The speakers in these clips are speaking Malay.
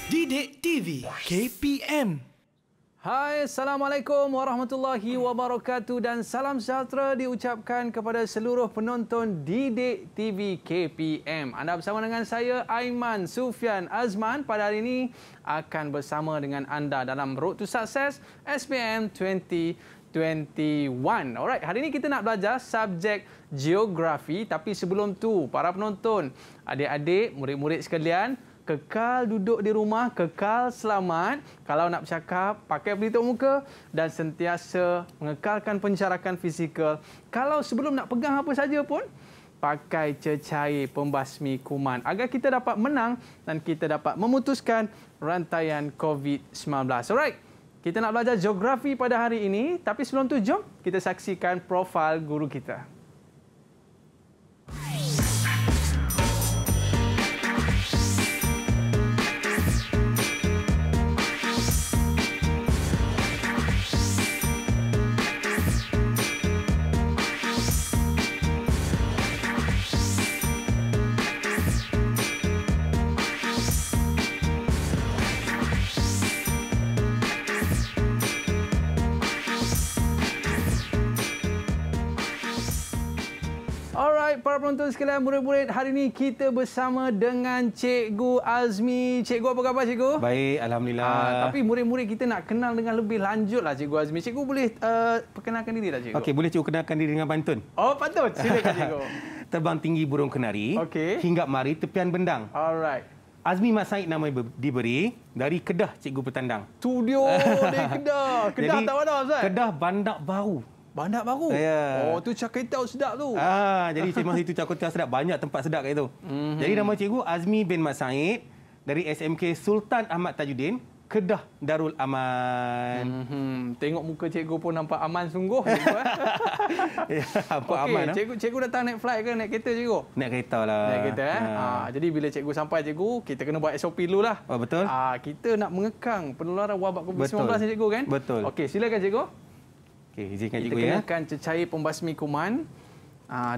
Didik TV KPM. Hai, Assalamualaikum warahmatullahi wabarakatuh dan salam sejahtera diucapkan kepada seluruh penonton Didik TV KPM. Anda bersama dengan saya, Aiman Sufian Azman. Pada hari ini akan bersama dengan anda dalam Road to Success SPM 2021. Alright, hari ini kita nak belajar subjek geografi. Tapi sebelum tu, para penonton, adik-adik, murid-murid sekalian, kekal duduk di rumah, kekal selamat. Kalau nak bercakap, pakai pelitup muka dan sentiasa mengekalkan pencarakan fizikal. Kalau sebelum nak pegang apa saja pun, pakai cecair pembasmi kuman agar kita dapat menang dan kita dapat memutuskan rantaian COVID-19. Alright, kita nak belajar geografi pada hari ini. Tapi sebelum tu, jom kita saksikan profil guru kita. Alright, para penonton sekalian, murid-murid, hari ini kita bersama dengan Cikgu Azmi. Cikgu, apa khabar Cikgu? Baik, Alhamdulillah. Tapi murid-murid kita nak kenal dengan lebih lanjut lah Cikgu Azmi. Cikgu boleh perkenalkan diri tak Cikgu? Okey, boleh Cikgu kenalkan diri dengan pantun? Oh, pantun. Silakan Cikgu. Terbang tinggi burung kenari, hinggap mari tepian bendang. Alright. Azmi Mat Said nama diberi dari Kedah Cikgu Petandang. Studio dari Kedah. Kedah tak mana Ustaz? Kedah Bandar Baru. Bandar Baru? Ya. Oh, tu cakitau sedap tu. Jadi masa itu cakitau sedap. Banyak tempat sedap kat itu. Jadi nama cikgu Azmi bin Mat Said dari SMK Sultan Ahmad Tajuddin, Kedah Darul Aman. Tengok muka cikgu pun nampak aman sungguh. Cikgu, Ya, nampak aman. Cikgu datang naik flight ke naik kereta cikgu? Naik kereta lah. Naik kereta jadi bila cikgu sampai cikgu, kita kena buat SOP dulu lah. Oh, betul. Kita nak mengekang penularan wabak COVID-19 ni cikgu kan? Betul. Okey, silakan cikgu. Okey, izinkan kita cikgu ya. Kita kenakan cecair pembasmi kuman.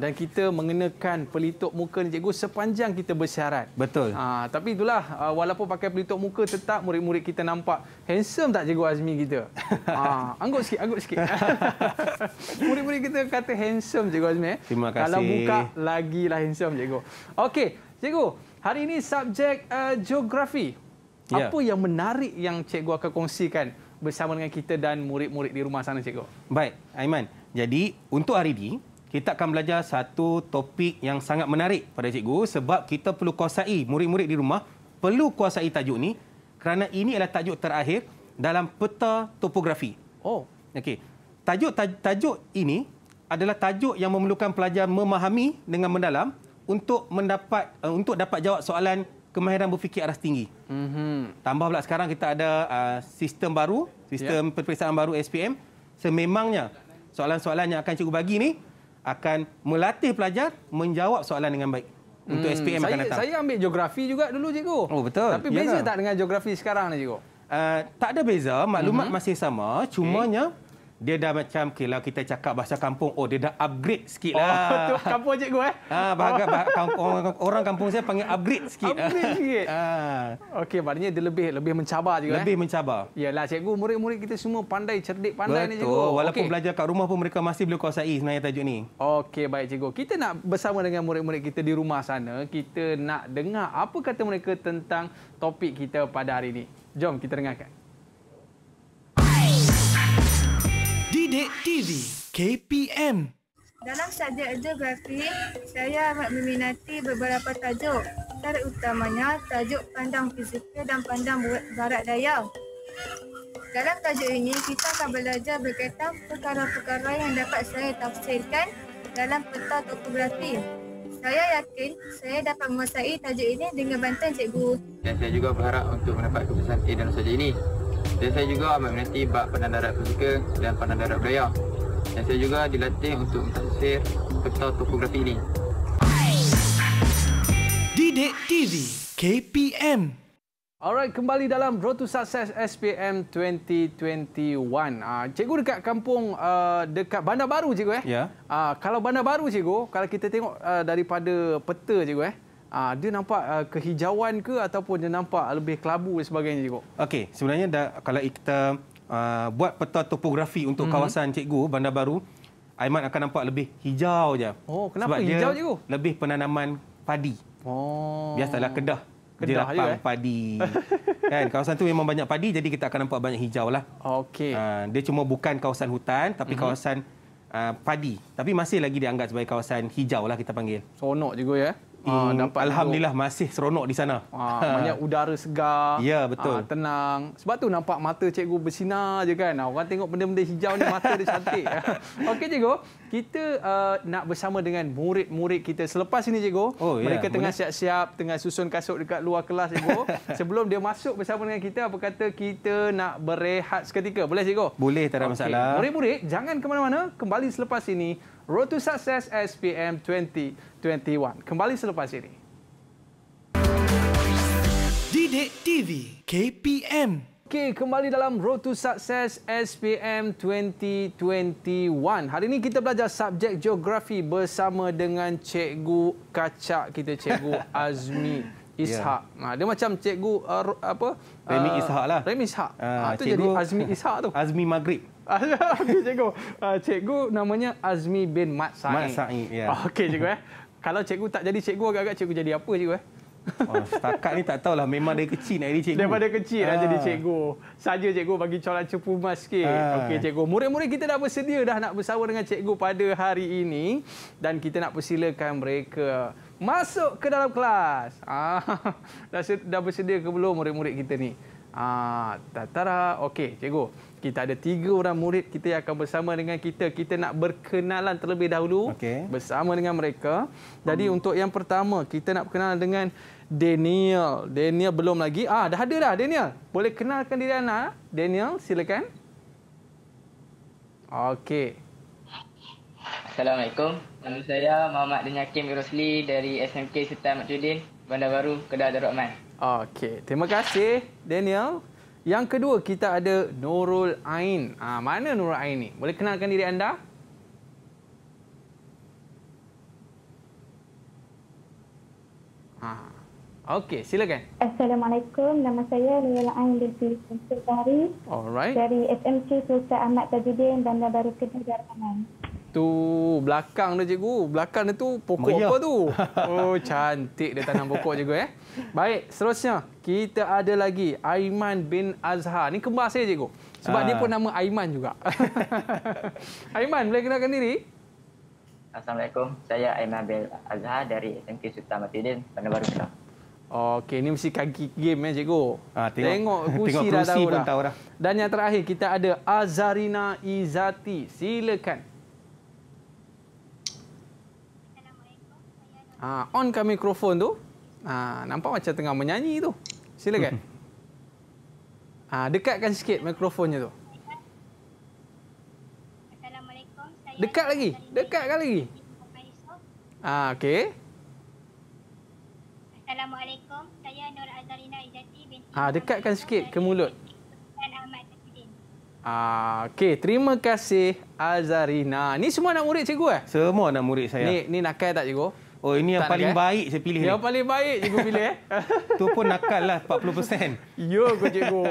Dan kita mengenakan pelitup muka ni cikgu sepanjang kita bersyarat. Betul. Tapi itulah, walaupun pakai pelitup muka, tetap murid-murid kita nampak handsome tak Cikgu Azmi kita? Anggut sikit, anggut sikit. Murid-murid kita kata handsome Cikgu Azmi. Terima kasih. Kalau buka, lagilah handsome Cikgu. Okey, Cikgu, hari ini subjek geografi. Ya. Apa yang menarik yang Cikgu akan kongsikan bersama dengan kita dan murid-murid di rumah sana Cikgu? Baik, Aiman. Jadi, untuk hari ini, kita akan belajar satu topik yang sangat menarik pada cikgu sebab kita perlu kuasai, murid-murid di rumah perlu kuasai tajuk ni kerana ini adalah tajuk terakhir dalam peta topografi. Oh, okey. Tajuk ini adalah tajuk yang memerlukan pelajar memahami dengan mendalam untuk dapat jawab soalan kemahiran berfikir aras tinggi. Tambah pula sekarang kita ada sistem baru, sistem peperiksaan baru SPM. Sememangnya soalan-soalan yang akan cikgu bagi ni akan melatih pelajar menjawab soalan dengan baik untuk SPM akan datang. Saya ambil geografi juga dulu cikgu. Oh, betul. Tapi beza tak dengan geografi sekarang ni cikgu? Tak ada beza, maklumat masih sama, cumanya dia dah macam, kalau kita cakap bahasa kampung, dia dah upgrade sikit lah. Oh, tu kampung cikgu orang kampung saya panggil upgrade sikit. Upgrade sikit. Okey, maknanya dia lebih mencabar juga. Lebih mencabar. Yalah cikgu, murid-murid kita semua pandai, cerdik pandai ni cikgu. Betul, walaupun belajar kat rumah pun mereka masih boleh kuasai sebenarnya tajuk ni. Okey, baik cikgu. Kita nak bersama dengan murid-murid kita di rumah sana, kita nak dengar apa kata mereka tentang topik kita pada hari ini. Jom kita dengarkan. Didik TV KPM. Dalam subjek geografi, saya amat meminati beberapa tajuk. Terutamanya tajuk pandang fizikal dan pandang barat daya. Dalam tajuk ini, kita akan belajar berkaitan perkara-perkara yang dapat saya tafsirkan dalam peta topografi. Saya yakin saya dapat menguasai tajuk ini dengan bantuan cikgu. Dan saya juga berharap untuk mendapat keputusan A dalam subjek ini. Dan saya juga amat meminati bab pandang darat fizikal dan pandang darat budaya. Dan saya juga dilatih untuk mentafsir peta topografi ini. Didik TV KPM. Alright, kembali dalam Road to Success SPM 2021. Cikgu dekat kampung, dekat Bandar Baru cikgu Ya. Kalau Bandar Baru cikgu, kalau kita tengok daripada peta cikgu Dia nampak kehijauan ke ataupun dia nampak lebih kelabu dan sebagainya, cikgu? Okey, sebenarnya kalau kita buat peta topografi untuk kawasan cikgu Bandar Baru, Aiman akan nampak lebih hijau je. Oh, kenapa sebab hijau, dia cikgu? lebih penanaman padi. Oh. Biasalah Kedah Kedah dia lapang je, padi. Kan, kawasan tu memang banyak padi, jadi kita akan nampak banyak hijau lah. Okey. Dia cuma bukan kawasan hutan, tapi kawasan padi. Tapi masih lagi dianggap sebagai kawasan hijau lah kita panggil. Seronok cikgu ya. Alhamdulillah masih seronok di sana. Banyak udara segar. Ya, betul. Tenang. Sebab tu nampak mata cikgu bersinar je kan. Orang tengok benda-benda hijau ni mata dia cantik. Okey cikgu, kita nak bersama dengan murid-murid kita selepas ini cikgu. Oh, ya, mereka tengah boleh. siap-siap, tengah susun kasut dekat luar kelas cikgu. Sebelum dia masuk bersama dengan kita, apa kata kita nak berehat seketika. Boleh cikgu? Boleh, tak ada masalah. Murid-murid, jangan ke mana-mana. Kembali selepas ini. Road to Success SPM 2021. Kembali selepas ini. Didik TV KPM. Okey, kembali dalam Road to Success SPM 2021. Hari ini kita belajar subjek geografi bersama dengan Cikgu Kacak kita, Cikgu Azmi Ishak. Dia macam Cikgu Remy Ishak lah. Remy Ishak. Itu Cikgu jadi Azmi Ishak tu. Azmi Maghrib. Okey cikgu. Cikgu namanya Azmi bin Mat Said. Mat Said, ya. Okey cikgu Kalau cikgu tak jadi cikgu, agak-agak cikgu jadi apa cikgu Setakat ni tak tahulah, memang dari kecil nak jadi cikgu. Daripada kecil dah jadi cikgu. Saja cikgu bagi corak cepu mas sikit. Okey cikgu. Murid-murid kita dah bersedia dah nak bersama dengan cikgu pada hari ini, dan kita nak persilakan mereka masuk ke dalam kelas. Dah bersedia ke belum murid-murid kita ni? Tatara. Okey cikgu. Kita ada 3 orang murid kita yang akan bersama dengan kita. Kita nak berkenalan terlebih dahulu bersama dengan mereka. Jadi untuk yang pertama, kita nak berkenalan dengan Daniel. Daniel belum lagi. Dah ada dah Daniel. Boleh kenalkan diri anda. Daniel, silakan. Okey. Assalamualaikum. Nama saya Muhammad Dini Hakim Rosli dari SMK Sultan Ahmad Judin, Bandar Baru, Kedah Darul Rahman. Okey, terima kasih Daniel. Yang kedua kita ada Nurul Ain. Mana Nurul Ain ni? Boleh kenalkan diri anda? Okey, silakan. Assalamualaikum. Nama saya Nurul Ain binti Syamsul Bahri. Alright. Dari SMK Sultan Ahmad Tajudin, Bandar Baru, Kedah Darul Rahman. Tu belakang dia cikgu. Belakang dia tu pokok Meriah. apa tu? Oh, cantik dia tanam pokok cikgu Baik, seterusnya kita ada lagi Aiman bin Azhar. Ni kembar saya cikgu. Sebab dia pun nama Aiman juga. Aiman, boleh kenalkan diri? Assalamualaikum. Saya Aiman bin Azhar dari SMK Sultan Ahmad Judin, Bandar Baru, Kedah. Okey, ni mesti kaki game cikgu. Tengok kursi tengok dah kerusi tahu pun dah. tahu dah. Dan yang terakhir kita ada Azarina Izati. Silakan. Onkan mikrofon tu. Nampak macam tengah menyanyi tu. Silakan. Dekatkan sikit mikrofonnya tu. Assalamualaikum. Dekat lagi. Dekatkan lagi. Okey. Assalamualaikum. Saya Nur Azarina Izati binti. Dekatkan sikit ke mulut. Sultan Ahmad Tajudin. Okey, terima kasih Azarina. Ni semua anak murid cikgu Semua anak murid saya. Ni nakal tak cikgu? Oh, ini yang Tak paling nakal? baik saya pilih Yang ni. paling baik cikgu pilih Tu pun nakal lah 40%. Ya ke cikgu?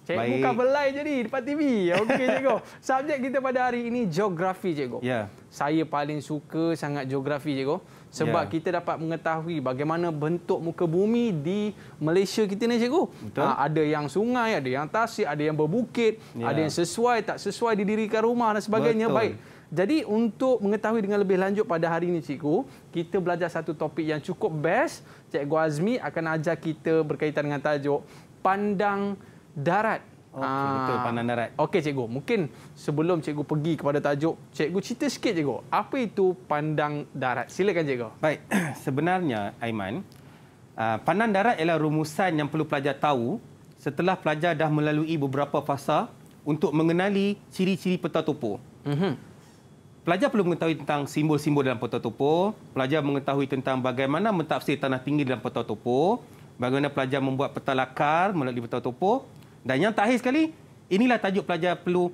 Cikgu Baik. kan belai jadi depan TV. Okey cikgu. Subjek kita pada hari ini geografi cikgu. Ya. Saya paling suka sangat geografi cikgu. Sebab kita dapat mengetahui bagaimana bentuk muka bumi di Malaysia kita ni cikgu. Betul. Ada yang sungai, ada yang tasik, ada yang berbukit, ada yang sesuai, tak sesuai didirikan rumah dan sebagainya. Betul. Baik. Jadi untuk mengetahui dengan lebih lanjut pada hari ini cikgu, kita belajar satu topik yang cukup best. Cikgu Azmi akan ajar kita berkaitan dengan tajuk pandang darat. Okey, betul, pandang darat. Okey cikgu, mungkin sebelum cikgu pergi kepada tajuk, cikgu cerita sikit cikgu, apa itu pandang darat? Silakan cikgu. Baik, sebenarnya Aiman, pandang darat ialah rumusan yang perlu pelajar tahu setelah pelajar dah melalui beberapa fasa untuk mengenali ciri-ciri peta topo. Pelajar perlu mengetahui tentang simbol-simbol dalam peta topo, pelajar mengetahui tentang bagaimana mentafsir tanah tinggi dalam peta topo, bagaimana pelajar membuat peta lakar melalui peta topo, dan yang terakhir sekali, inilah tajuk pelajar perlu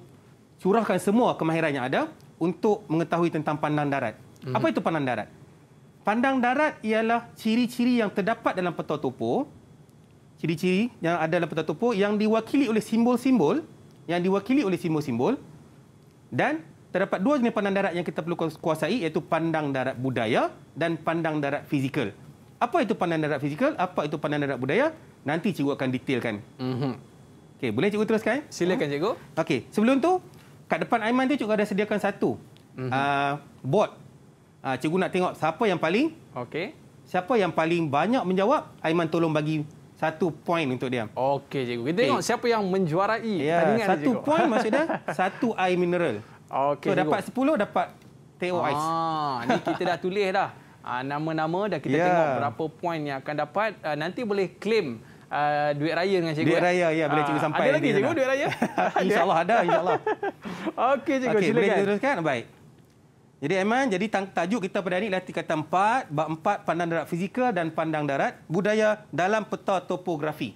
curahkan semua kemahiran yang ada untuk mengetahui tentang pandang darat. Apa itu pandang darat? Pandang darat ialah ciri-ciri yang terdapat dalam peta topo. Ciri-ciri yang ada dalam peta topo yang diwakili oleh simbol-simbol. Dan terdapat dua jenis pandang darat yang kita perlu kuasai, iaitu pandang darat budaya dan pandang darat fizikal. Apa itu pandang darat fizikal? Apa itu pandang darat budaya? Nanti cikgu akan detailkan. Okey, boleh cikgu teruskan? Silakan cikgu. Okey, sebelum tu, kat depan Aiman tu cikgu ada sediakan satu board. Cikgu nak tengok siapa yang paling siapa yang paling banyak menjawab. Aiman tolong bagi 1 poin untuk dia. Okey cikgu. Kita tengok siapa yang menjuarai pertandingan. 1 poin maksudnya 1 air mineral. Okey. So dapat 10 dapat teh ais. Ni kita dah tulis dah. Nama-nama dah kita tengok berapa poin yang akan dapat. Nanti boleh claim duit raya dengan cikgu. Duit raya boleh cikgu sampai. Ada lagi cikgu duit raya? InsyaAllah ada, insyaAllah. Okey cikgu, silakan. Boleh teruskan? Baik. Jadi Aiman, jadi tajuk kita pada hari ini adalah tingkatan 4, bab 4 pandang darat fizikal dan pandang darat budaya dalam peta topografi.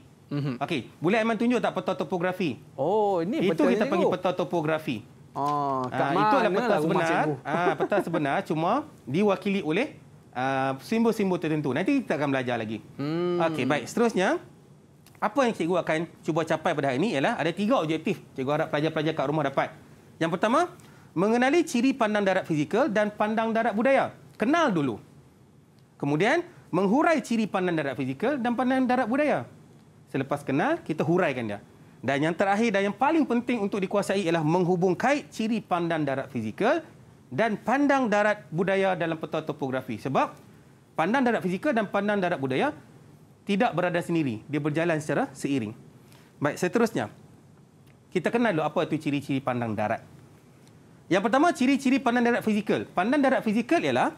Okey, boleh Aiman tunjuk tak peta topografi? Oh, ini itu kita panggil peta topografi. Itu adalah peta sebenar. Peta sebenar cuma diwakili oleh simbol-simbol tertentu. Nanti kita akan belajar lagi. Okey, baik. Seterusnya, apa yang cikgu akan cuba capai pada hari ini ialah ada 3 objektif. Cikgu harap pelajar-pelajar kat rumah dapat. Yang pertama, mengenali ciri pandang darat fizikal dan pandang darat budaya. Kenal dulu. Kemudian, menghurai ciri pandang darat fizikal dan pandang darat budaya. Selepas kenal, kita huraikan dia. Dan yang terakhir dan yang paling penting untuk dikuasai ialah menghubung kait ciri pandang darat fizikal dan pandang darat budaya dalam peta topografi. Sebab pandang darat fizikal dan pandang darat budaya tidak berada sendiri. Dia berjalan secara seiring. Baik, seterusnya. Kita kenal dulu apa itu ciri-ciri pandang darat. Yang pertama, ciri-ciri pandang darat fizikal. Pandang darat fizikal ialah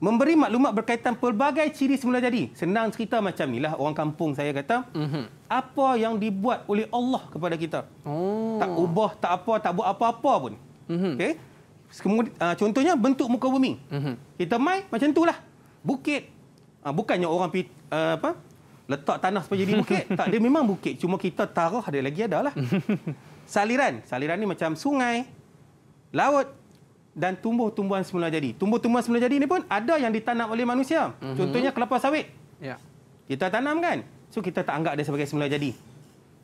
memberi maklumat berkaitan pelbagai ciri semula jadi. Senang cerita macam inilah orang kampung saya kata, apa yang dibuat oleh Allah kepada kita. Tak ubah, tak apa, tak buat apa-apa pun. Okey. Contohnya bentuk muka bumi. Kita mai macam itulah. Bukit. Bukannya orang letak tanah supaya jadi bukit. Tak, dia memang bukit. Cuma kita tarah dia lagi ada lah. Saliran. Saliran ni macam sungai, laut dan tumbuh-tumbuhan semula jadi. Tumbuh-tumbuhan semula jadi ni pun ada yang ditanam oleh manusia. Contohnya kelapa sawit. Ya. Kita tanam kan? So kita tak anggap dia sebagai semula jadi.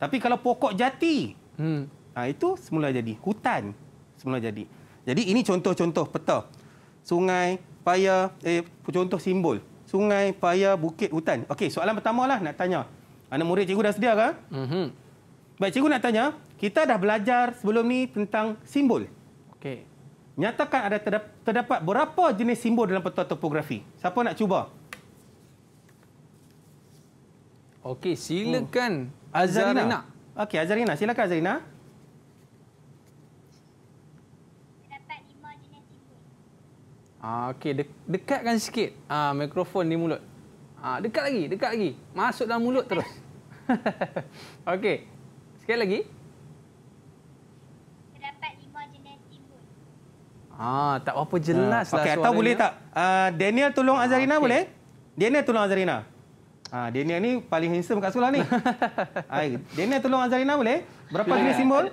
Tapi kalau pokok jati, itu semula jadi. Hutan semula jadi. Jadi ini contoh-contoh peta. Sungai, paya, contoh simbol. Sungai, paya, bukit, hutan. Okey, soalan pertama lah nak tanya. Anak murid cikgu dah sedia ke? Baik, cikgu nak tanya. Kita dah belajar sebelum ni tentang simbol. Okey. Nyatakan ada terdapat berapa jenis simbol dalam peta topografi? Siapa nak cuba? Okey, silakan Azarina. Okey, Azarina. Silakan Azarina. Terdapat 5 jenis simbol. Okey, dekatkan sikit mikrofon di mulut. Dekat lagi. Masuk dalam mulut terus. Okey. Sekali lagi. Tak apa jelas lah soalannya. Atau boleh tak? Daniel tolong Azarina boleh? Daniel tolong Azarina. Daniel ni paling handsome kat sekolah ni. Daniel tolong Azarina boleh? Berapa jenis simbol?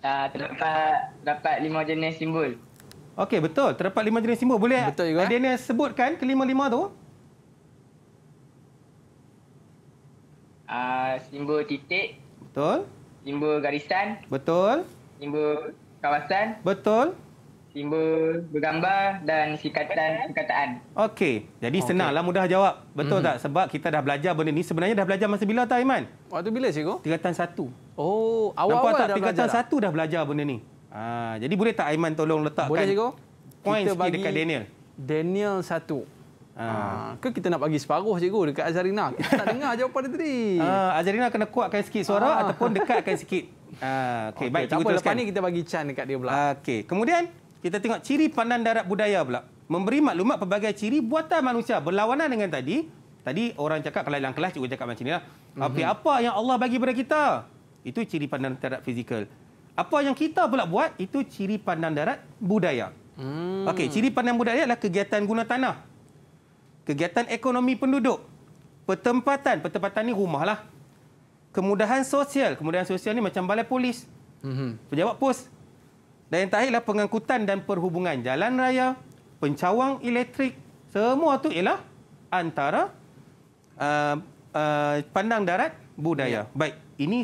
Terdapat 5 jenis simbol. Okey, betul. Terdapat 5 jenis simbol. Boleh betul juga, Daniel sebutkan kelima-lima tu? Simbol titik. Betul. Simbol garisan. Betul. Simbol kawasan. Betul. Simbol bergambar dan singkatan. Okey. Jadi senanglah, mudah jawab. Betul tak? Sebab kita dah belajar benda ni. Sebenarnya dah belajar masa bila tak, Aiman? Waktu bila, cikgu? Tingkatan 1. Oh, awal-awal dah tingkatan 1 dah belajar benda ni. Jadi boleh tak Aiman tolong letakkan boleh, cikgu? Poin kita sikit dekat Daniel. Daniel 1. Ke kita nak bagi separuh, cikgu, dekat Azarina? Kita tak dengar jawapan dia tadi. Azarina kena kuatkan sikit suara ataupun dekatkan sikit. Okey, baik, cikgu teruskan. Lepas ni kita bagi can dekat dia pula. Okey, kemudian kita tengok ciri pandang darat budaya pula. Memberi maklumat pelbagai ciri buatan manusia berlawanan dengan tadi. Tadi orang cakap, kalau dalam kelas cikgu cakap macam inilah. Okey, apa yang Allah bagi pada kita? Itu ciri pandang darat fizikal. Apa yang kita pula buat, itu ciri pandang darat budaya. Okey, ciri pandang budaya adalah kegiatan guna tanah. Kegiatan ekonomi penduduk. Pertempatan ni rumah lah. Kemudahan sosial ni macam balai polis. Pejabat pos. Dan yang terakhirlah pengangkutan dan perhubungan jalan raya, pencawang elektrik, semua tu ialah antara pandang darat budaya. Baik, ini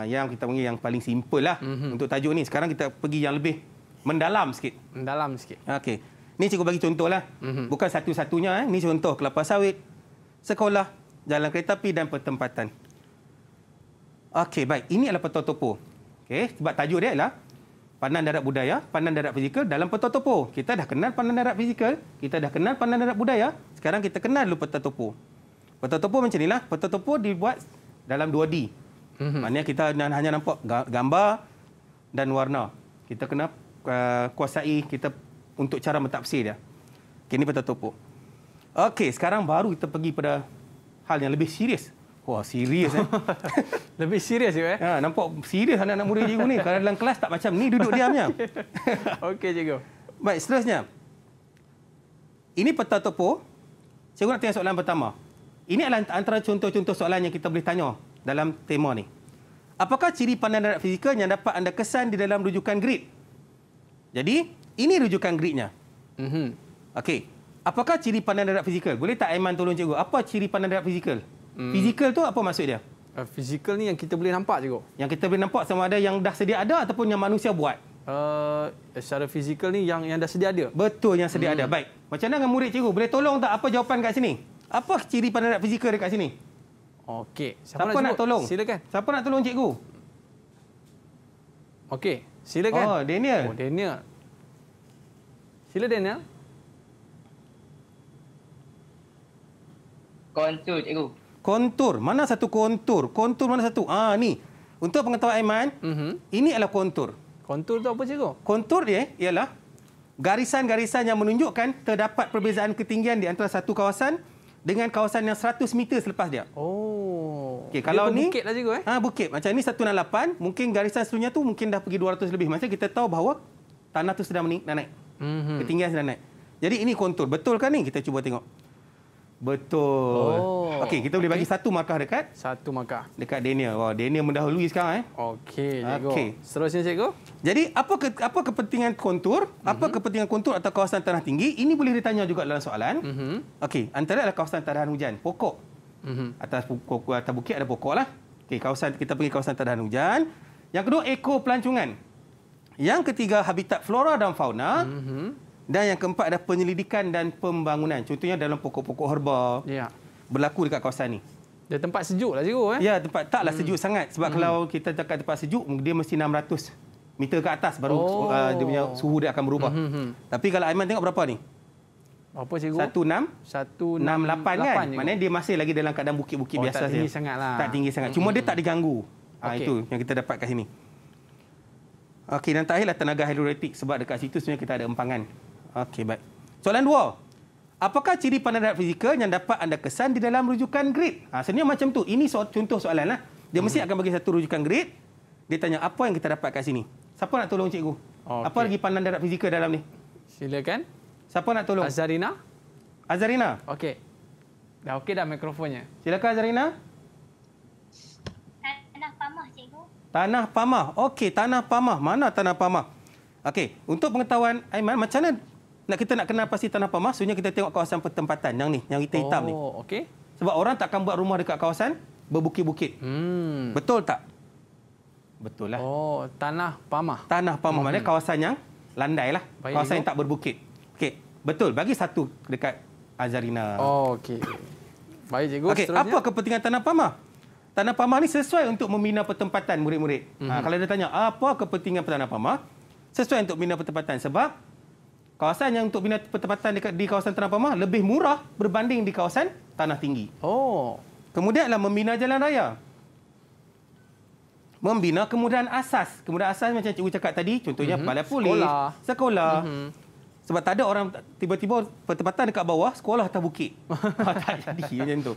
yang kita panggil yang paling simple lah untuk tajuk ni. Sekarang kita pergi yang lebih mendalam sikit. Mendalam sikit. Okey. Ni cikgu bagi contoh lah. Bukan satu-satunya. Ni contoh kelapa sawit, sekolah, jalan kereta api dan pertempatan. Okey, baik. Ini adalah peta topo. Okey, sebab tajuk dia adalah pandang darat budaya, pandang darat fizikal dalam peta topo. Kita dah kenal pandang darat fizikal, kita dah kenal pandang darat budaya. Sekarang kita kenal dulu peta topo. Peta topo macam inilah. Peta topo dibuat dalam 2D. Maknanya kita hanya nampak gambar dan warna. Kita kena kuasai kita untuk cara mentafsir dia. Okay, ini peta topo. Okey, sekarang baru kita pergi pada hal yang lebih serius. Wah, serius Lebih serius juga nampak serius anak-anak murid cikgu ni. Kalau dalam kelas tak macam ni, duduk diamnya. Okey, cikgu. Baik, seterusnya. Ini peta topo. Cikgu nak tanya soalan pertama. Ini adalah antara contoh-contoh soalan yang kita boleh tanya dalam tema ni. Apakah ciri pandang darat fizikal yang dapat anda kesan di dalam rujukan grid? Jadi, ini rujukan gridnya. Okey. Apakah ciri pandang darat fizikal? Boleh tak Aiman tolong cikgu? Apa ciri pandang darat fizikal? Fizikal tu apa maksud dia? Fizikal ni yang kita boleh nampak, cikgu. Yang kita boleh nampak sama ada yang dah sedia ada ataupun yang manusia buat? Secara fizikal ni yang dah sedia ada. Betul, yang sedia ada. Baik. Macam mana dengan murid cikgu? Boleh tolong tak apa jawapan kat sini? Apa ciri pandang darat fizikal dekat sini? Okey. Siapa nak tolong? Silakan. Siapa nak tolong cikgu? Okey, silakan. Oh, Daniel. Oh, Daniel. Sila, Daniel. Kontur, cikgu. Kontur. Mana satu kontur? Kontur mana satu? Ni. Untuk pengetahuan Aiman, ini adalah kontur. Kontur tu apa, cikgu? Kontur dia ialah garisan-garisan yang menunjukkan terdapat perbezaan ketinggian di antara satu kawasan dengan kawasan yang 100 meter selepas dia. Oh. Okey, kalau ni bukit lah, cikgu. Bukit. Macam ni 168, mungkin garisan seterusnya tu mungkin dah pergi 200 lebih. Maksudnya kita tahu bahawa tanah tu sedang naik. Ketinggian sedang naik. Jadi ini kontur. Betul kan ni? Kita cuba tengok. Betul. Okey, kita boleh bagi satu markah dekat. Satu markah. Dekat Daniel. Wah, Daniel mendahului sekarang. Okey, cikgu. Okey. Seterusnya, cikgu. Jadi, apa kepentingan kontur? Apa kepentingan kontur atau kawasan tanah tinggi? Ini boleh ditanya juga dalam soalan. Okey, antara adalah kawasan tadahan hujan. Pokok. Atas bukit ada pokok lah. Okey, kita pergi kawasan tadahan hujan. Yang kedua, ekopelancongan. Yang ketiga, habitat flora dan fauna. Dan yang keempat adalah penyelidikan dan pembangunan. Contohnya dalam pokok-pokok herba. Ya. Berlaku dekat kawasan ni. Dia tempat sejuk lah, cikgu. Ya, tempat taklah sejuk sangat. Sebab kalau kita cakap tempat sejuk, dia mesti 600 meter ke atas baru dia punya suhu dia akan berubah. Tapi kalau Aiman tengok berapa ni? Apa, cikgu? 168 kan? Maknanya dia masih lagi dalam keadaan bukit-bukit biasa saja. Tak tinggi sangat lah. Tak tinggi sangat. Cuma dia tak diganggu. Itu yang kita dapat kat sini. Okey, dan terakhirlah tenaga hidroelektrik. Sebab dekat situ sebenarnya kita ada empangan. Okey, baik. Soalan 2. Apakah ciri pandang darat fizikal yang dapat anda kesan di dalam rujukan grid? Sebenarnya macam tu. Ini contoh soalan lah. Dia mesti akan bagi satu rujukan grid. Dia tanya apa yang kita dapat kat sini. Siapa nak tolong cikgu? Apa lagi pandang darat fizikal dalam ni? Silakan. Siapa nak tolong? Azarina. Azarina. Okey. Dah okey dah mikrofonnya. Silakan Azarina. Tanah Pamah, cikgu. Tanah Pamah. Okey, Tanah Pamah. Mana Tanah Pamah? Okey, untuk pengetahuan Aiman, macam mana kita nak kenal pasti Tanah Pamah? Sebenarnya kita tengok kawasan pertempatan yang ni, yang hitam ni. Oh, okey. Sebab orang takkan buat rumah dekat kawasan berbukit-bukit. Betul tak? Betul lah. Oh, Tanah Pamah. Tanah Pamah maknanya kawasan yang landai lah. Baik, kawasan yang tak berbukit. Okey, betul. Bagi satu dekat Azarina. Oh, okey. Baik, cikgu. Okey, apa kepentingan Tanah Pamah? Tanah Pamah ni sesuai untuk membina pertempatan murid-murid. Kalau dia tanya, apa kepentingan Tanah Pamah? Sesuai untuk bina pertempatan. Sebab kawasan yang untuk bina pertempatan di kawasan Tanah Pamah lebih murah berbanding di kawasan tanah tinggi. Oh. Kemudian adalah membina jalan raya. Membina kemudahan asas. Kemudahan asas macam cikgu cakap tadi, contohnya balai polis, sekolah. Sebab tak ada orang tiba-tiba pertempatan dekat bawah, sekolah atas bukit. Tak jadi macam tu.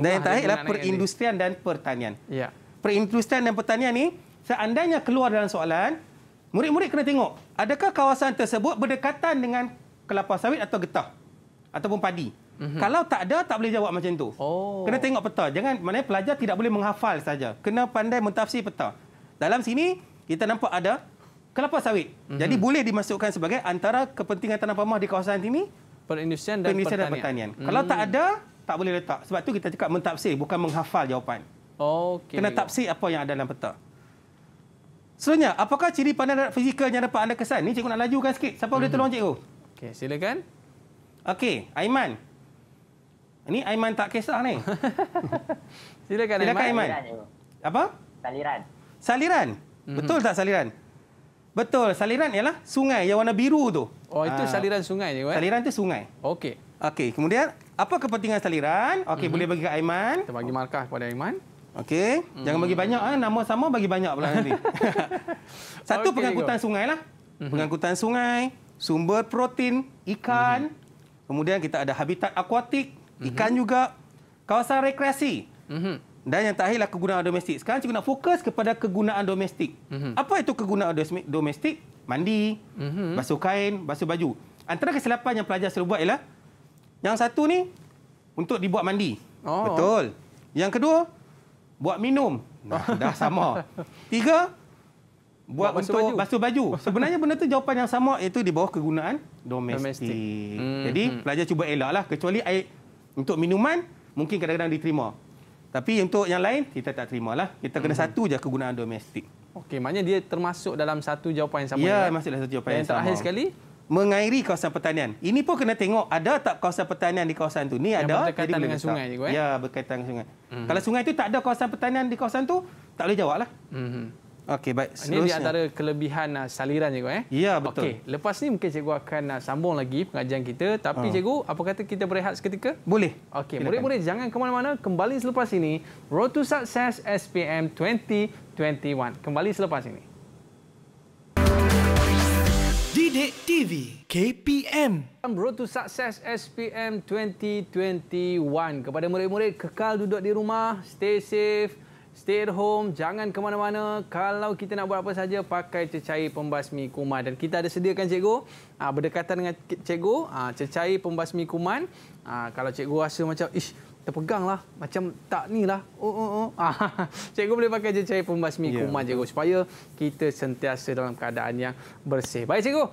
Dan yang terakhir adalah perindustrian dan pertanian. Ya. Perindustrian dan pertanian ni, seandainya keluar dalam soalan, murid-murid kena tengok, adakah kawasan tersebut berdekatan dengan kelapa sawit atau getah? Ataupun padi? Kalau tak ada, tak boleh jawab macam tu. Kena tengok peta. Jangan, maknanya pelajar tidak boleh menghafal saja. Kena pandai mentafsir peta. Dalam sini, kita nampak ada kelapa sawit. Jadi boleh dimasukkan sebagai antara kepentingan tanam pamah di kawasan ini Perindustrian dan pertanian. Kalau tak ada, tak boleh letak. Sebab tu kita cakap mentafsir, bukan menghafal jawapan. Okey. Kena tafsir apa yang ada dalam peta. Seterusnya, apakah ciri pandang fizikal yang dapat anda kesan? Ni cikgu nak lajukan sikit. Siapa boleh tolong cikgu? Okey, silakan. Okey, Aiman. Ini Aiman tak kisah ni. Silakan Aiman. Apa? Saliran. Betul tak saliran? Betul, saliran ialah sungai yang warna biru tu. Oh, itu saliran sungai je, Saliran tu sungai. Okey. Okey, kemudian apa kepentingan saliran? Okey, boleh bagi ke Aiman. Kita bagi markah kepada Aiman. Okey, jangan bagi banyak nama sama bagi banyak pula nanti. Satu, Okey, pengangkutan sungai lah. Pengangkutan sungai, sumber protein, ikan. Kemudian kita ada habitat akuatik, ikan juga, kawasan rekreasi. Dan yang terakhirlah kegunaan domestik. Sekarang cikgu nak fokus kepada kegunaan domestik. Apa itu kegunaan domestik? Mandi, basuh kain, basuh baju. Antara kesilapan yang pelajar selalu buat ialah yang satu ni untuk dibuat mandi. Betul. Yang kedua, buat minum. Dah sama. Tiga, buat untuk basuh baju. Sebenarnya benda tu jawapan yang sama, iaitu di bawah kegunaan domestik. Jadi pelajar cuba elaklah, kecuali air untuk minuman mungkin kadang-kadang diterima. Tapi untuk yang lain kita tak terimalah. Kita kena satu je kegunaan domestik. Okey, maknanya dia termasuk dalam satu jawapan yang sama. Ya, masuk dalam satu jawapan yang sama. Yang terakhir sekali, mengairi kawasan pertanian. Ini pun kena tengok ada tak kawasan pertanian di kawasan tu. Ni yang ada, berdekatan dengan sungai juga. Ya, berkaitan dengan sungai. Kalau sungai tu tak ada kawasan pertanian di kawasan tu, tak boleh jawablah. Okey, baik. Ini di antara kelebihan saliran cikgu. Ya, betul. Okey, lepas ni mungkin cikgu akan sambung lagi pengajian kita. Tapi cikgu, apa kata kita berehat seketika? Boleh. Okey, murid-murid jangan ke mana-mana. Kembali selepas ini, Road to Success SPM 2021. Kembali selepas ini. Didik TV KPM. Road to Success SPM 2021. Kepada murid-murid, kekal duduk di rumah, stay safe, stay at home, jangan ke mana-mana. Kalau kita nak buat apa saja, pakai cecair pembasmi kuman. Dan kita ada sediakan cikgu, berdekatan dengan cikgu, cecair pembasmi kuman. Kalau cikgu rasa macam, terpeganglah, macam tak ni lah. Cikgu boleh pakai cecair pembasmi kuman cikgu, supaya kita sentiasa dalam keadaan yang bersih. Baik cikgu,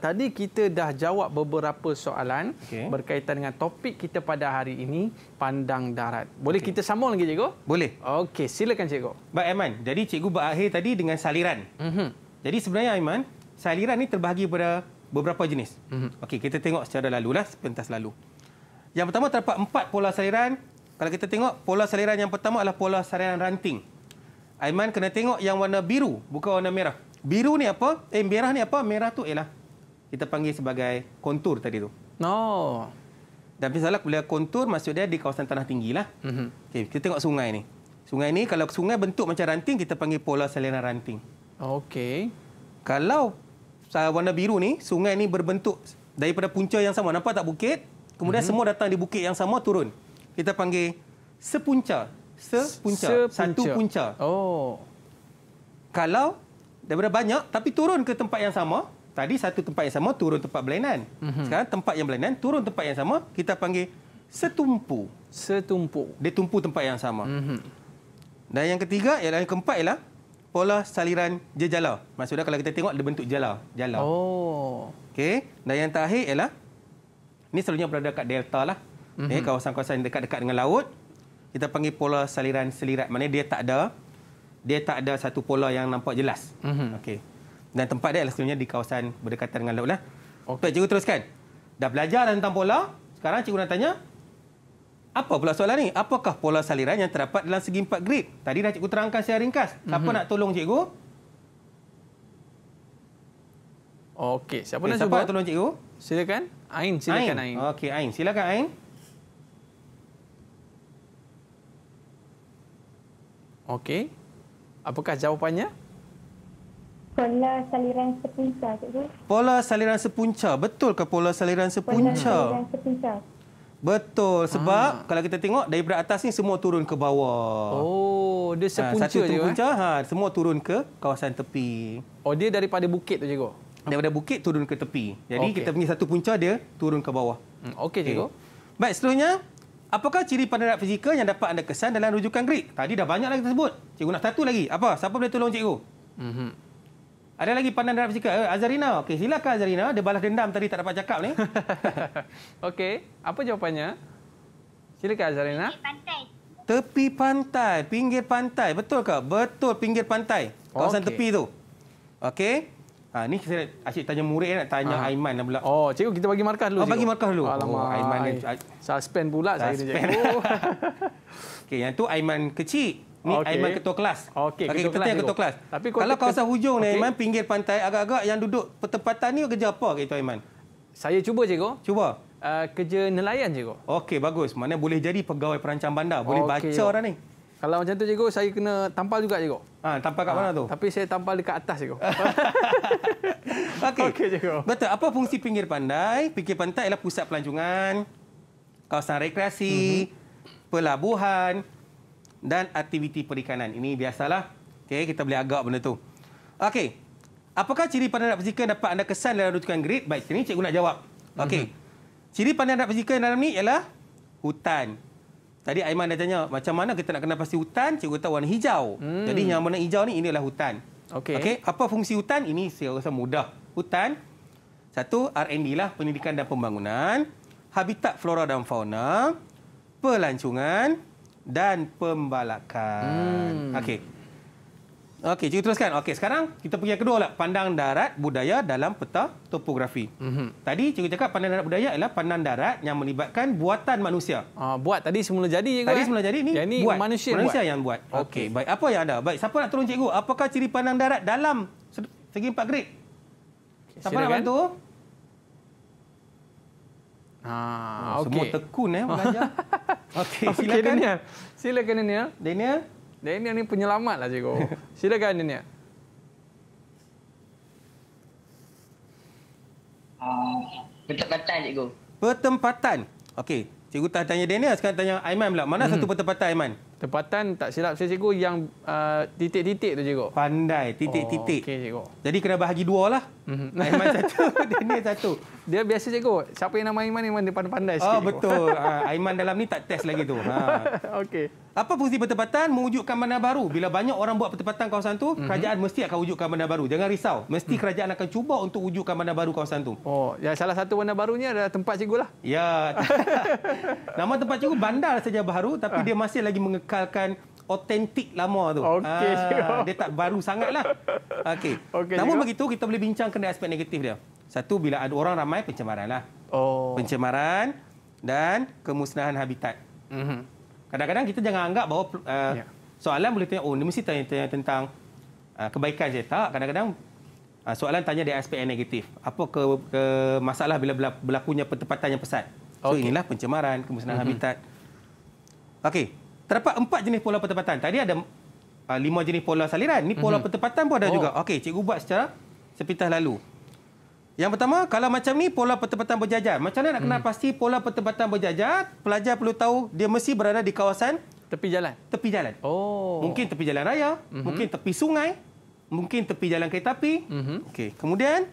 tadi kita dah jawab beberapa soalan berkaitan dengan topik kita pada hari ini, pandang darat. Boleh kita sambung lagi cikgu? Boleh. Okey, silakan cikgu. Baik Aiman, jadi cikgu berakhir tadi dengan saliran. Jadi sebenarnya Aiman, saliran ni terbahagi pada beberapa jenis. Okey, kita tengok secara lalulah, sepentas lalu. Yang pertama terdapat 4 pola saliran. Kalau kita tengok pola saliran yang pertama adalah pola saliran ranting. Aiman kena tengok yang warna biru, bukan warna merah. Biru ni apa? Merah ni apa? Merah tu ialah kita panggil sebagai kontur tadi tu. Dan misalnya bila kontur maksud dia di kawasan tanah tinggi lah. Okey, kita tengok sungai ni. Sungai ni kalau sungai bentuk macam ranting, kita panggil pola saliran ranting. Okey. Kalau warna biru ni, sungai ni berbentuk daripada punca yang sama. Nampak tak bukit? Kemudian semua datang di bukit yang sama turun. Kita panggil sepunca. Satu punca. Kalau daripada banyak tapi turun ke tempat yang sama, tadi satu tempat yang sama turun tempat berlainan. Sekarang tempat yang berlainan turun tempat yang sama, kita panggil setumpu. Dia tumpu tempat yang sama. Dan yang ketiga ialah yang keempat ialah pola saliran jejala. Maksudnya kalau kita tengok ada bentuk jala. Okey. Dan yang terakhir ialah ini selalunya berada dekat delta lah. Kawasan-kawasan dekat-dekat dengan laut. Kita panggil pola saliran selirat. Maknanya dia tak ada satu pola yang nampak jelas. Okey. Dan tempat dia selalunya di kawasan berdekatan dengan laut lah. Baik, cikgu teruskan. Dah belajar tentang pola. Sekarang cikgu nak tanya, apa pula soalan ni? Apakah pola saliran yang terdapat dalam segi 4 grid? Tadi dah cikgu terangkan secara ringkas. Siapa nak tolong cikgu? Okey, siapa nak tolong cikgu? Silakan. Ain, silakan Ain. Okey, Ain. Silakan Ain. Okey. Apakah jawapannya? Pola saliran sepunca, cikgu. Pola saliran sepunca. Betul ke pola saliran sepunca? Pola saliran sepunca. Betul. Sebab kalau kita tengok daripada atas ni semua turun ke bawah. Dia sepunca satu je. Sepunca, semua turun ke kawasan tepi. Dia daripada bukit tu cikgu? Daripada bukit turun ke tepi. Jadi kita punya satu punca dia turun ke bawah. Okey cikgu. Baik, seterusnya, apakah ciri pandang fizikal yang dapat anda kesan dalam rujukan grid? Tadi dah banyak lagi tersebut. Cikgu nak satu lagi. Apa? Siapa boleh tolong cikgu? Ada lagi pandang darat fizikal? Azarina. Okey, silakan Azarina. Dia balas dendam tadi tak dapat cakap ni. Okey, apa jawapannya? Silakan Azarina. Pantai. Tepi pantai, pinggir pantai. Betul ke? Betul, pinggir pantai. Kawasan tepi tu. Okey. Ni saya asyik tanya murid nak tanya Aiman pula. Oh, cikgu kita bagi markah dulu. Bagi markah dulu. Alamak. Aiman ni suspend pula saya ni, cikgu. Okey, yang tu Aiman kecil. Ni Aiman ketua kelas. Okey, kita tanya ketua kelas. Tapi kalau kawasan hujung ni Aiman, pinggir pantai, agak-agak yang duduk pertempatan ni kerja apa gitu Aiman? Saya cuba, cikgu. Cuba. Kerja nelayan, cikgu. Okey, bagus. Mana boleh jadi pegawai perancang bandar. Boleh baca orang ni. Kalau macam tu, cikgu, saya kena tampal juga, cikgu. Tampal kat mana tu? Tapi saya tampal dekat atas, cikgu. Okey, cikgu. Betul. Apa fungsi pinggir pantai? Pinggir pantai ialah pusat pelancongan, kawasan rekreasi, pelabuhan dan aktiviti perikanan. Ini biasalah. Okey, kita boleh agak benda tu. Okey. Apakah ciri pandang darat fizikal dapat anda kesan dalam rujukan grid? Baik, sini cikgu nak jawab. Okey. Ciri pandang darat fizikal dalam ni ialah hutan. Tadi Aiman dah tanya, macam mana kita nak kenal pasti hutan? Cikgu tahu warna hijau. Jadi yang warna hijau ni, ini adalah hutan. Okey. Apa fungsi hutan? Ini saya rasa mudah. Hutan, satu, R&D lah, pendidikan dan pembangunan. Habitat flora dan fauna. Pelancongan. Dan pembalakan. Okey. Okey, cikgu teruskan. Okey, sekarang kita pergi yang kedua lah. Pandang darat budaya dalam peta topografi. Tadi cikgu cakap pandang darat budaya ialah pandang darat yang melibatkan buatan manusia. Buat tadi semula jadi, cikgu. Tadi semula jadi, ni buat. Manusia yang buat. Okey, baik. Apa yang ada? Baik, siapa nak tolong cikgu? Apakah ciri pandang darat dalam segi 4 grid? Siapa nak bantu? Semua tekun belajar. Okey, silakan. Daniel. Silakan Daniel. Daniel ni penyelamat lah, cikgu. Silakan Daniel. Pertempatan, cikgu. Pertempatan. Okey. Cikgu tak tanya Daniel, sekarang tanya Aiman pula. Mana satu pertempatan Aiman? Tempatan tak silap saya, cikgu, yang titik-titik tu, cikgu. Pandai, titik-titik. Okey, cikgu. Jadi kena bahagi dua lah. Aiman satu, Daniel satu. Dia biasa, cikgu. Siapa yang nama Aiman dia pandai-pandai sikit. Betul. Aiman dalam ni tak test lagi tu. Okey. Apa fungsi pertempatan? Mewujudkan bandar baru. Bila banyak orang buat pertempatan kawasan tu, kerajaan mesti akan wujudkan bandar baru. Jangan risau. Mesti kerajaan akan cuba untuk wujudkan bandar baru kawasan tu. Ya, salah satu bandar barunya adalah tempat cikgu lah. Ya. Nama tempat cikgu bandar saja baru, tapi dia masih lagi mengekalkan otentik lama tu. Okey, dia tak baru sangatlah. Okey. Namun begitu, kita boleh bincangkan dari aspek negatif dia. Satu, bila ada orang ramai, pencemaran lah. Pencemaran dan kemusnahan habitat. Kadang-kadang kita jangan anggap bahawa soalan boleh tanya, dia mesti tanya tentang kebaikan je. Tak, kadang-kadang soalan tanya dari aspek yang negatif. Apa masalah bila berlakunya pertempatan yang pesat. So inilah pencemaran, kemusnahan habitat. Okey, terdapat 4 jenis pola pertempatan. Tadi ada 5 jenis pola saliran. Ni pola pertempatan pun ada juga. Okey, cikgu buat secara sepintas lalu. Yang pertama, kalau macam ni pola pertempatan berjajar. Macam mana nak kenal pasti pola pertempatan berjajar? Pelajar perlu tahu dia mesti berada di kawasan tepi jalan. Tepi jalan. Mungkin tepi jalan raya, mungkin tepi sungai, mungkin tepi jalan kereta api. Okey. Kemudian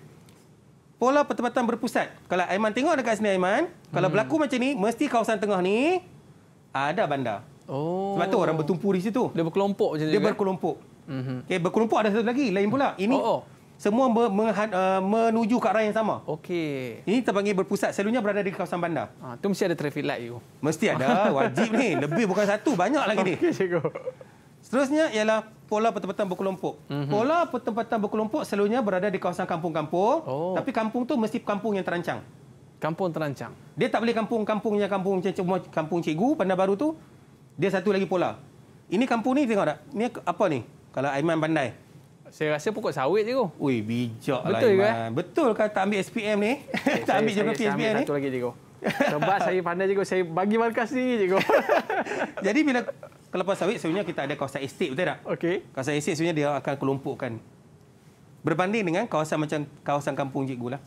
pola pertempatan berpusat. Kalau Aiman tengok dekat sini Aiman, kalau berlaku macam ni, mesti kawasan tengah ni ada bandar. Sebab tu orang bertumpu di situ. Dia berkelompok macam tu. Dia berkelompok. Okey, berkelompok ada satu lagi, lain pula. Ini semua menuju ke arah yang sama. Okey. Ini terpanggil berpusat. Selalunya berada di kawasan bandar. Tu mesti ada traffic light tu. Mesti ada. Wajib ni. Lebih bukan satu. Banyak lagi ni. Okey, cikgu. Seterusnya ialah pola pertempatan berkelompok. Pola pertempatan berkelompok selalunya berada di kawasan kampung-kampung. Tapi kampung tu mesti kampung yang terancang. Kampung terancang. Dia tak boleh kampung-kampungnya kampung cikgu, Bandar Baru tu. Dia satu lagi pola. Ini kampung ni tengok tak? Ni apa ni? Kalau Aiman pandai. Saya rasa pokok sawit je, cikgu. Ui, bijak lah Aiman. Betul ke? Betul kan tak ambil SPM ni? Tak ambil geografi SPM ni? Saya ambil satu lagi, cikgu. Sebab saya pandai, cikgu. Saya bagi markah sendiri, cikgu. Jadi bila kelapa sawit sebenarnya kita ada kawasan estate, betul tak? Okey. Kawasan estate sebenarnya dia akan kelompokkan. Berbanding dengan kawasan macam kawasan kampung cikgu lah.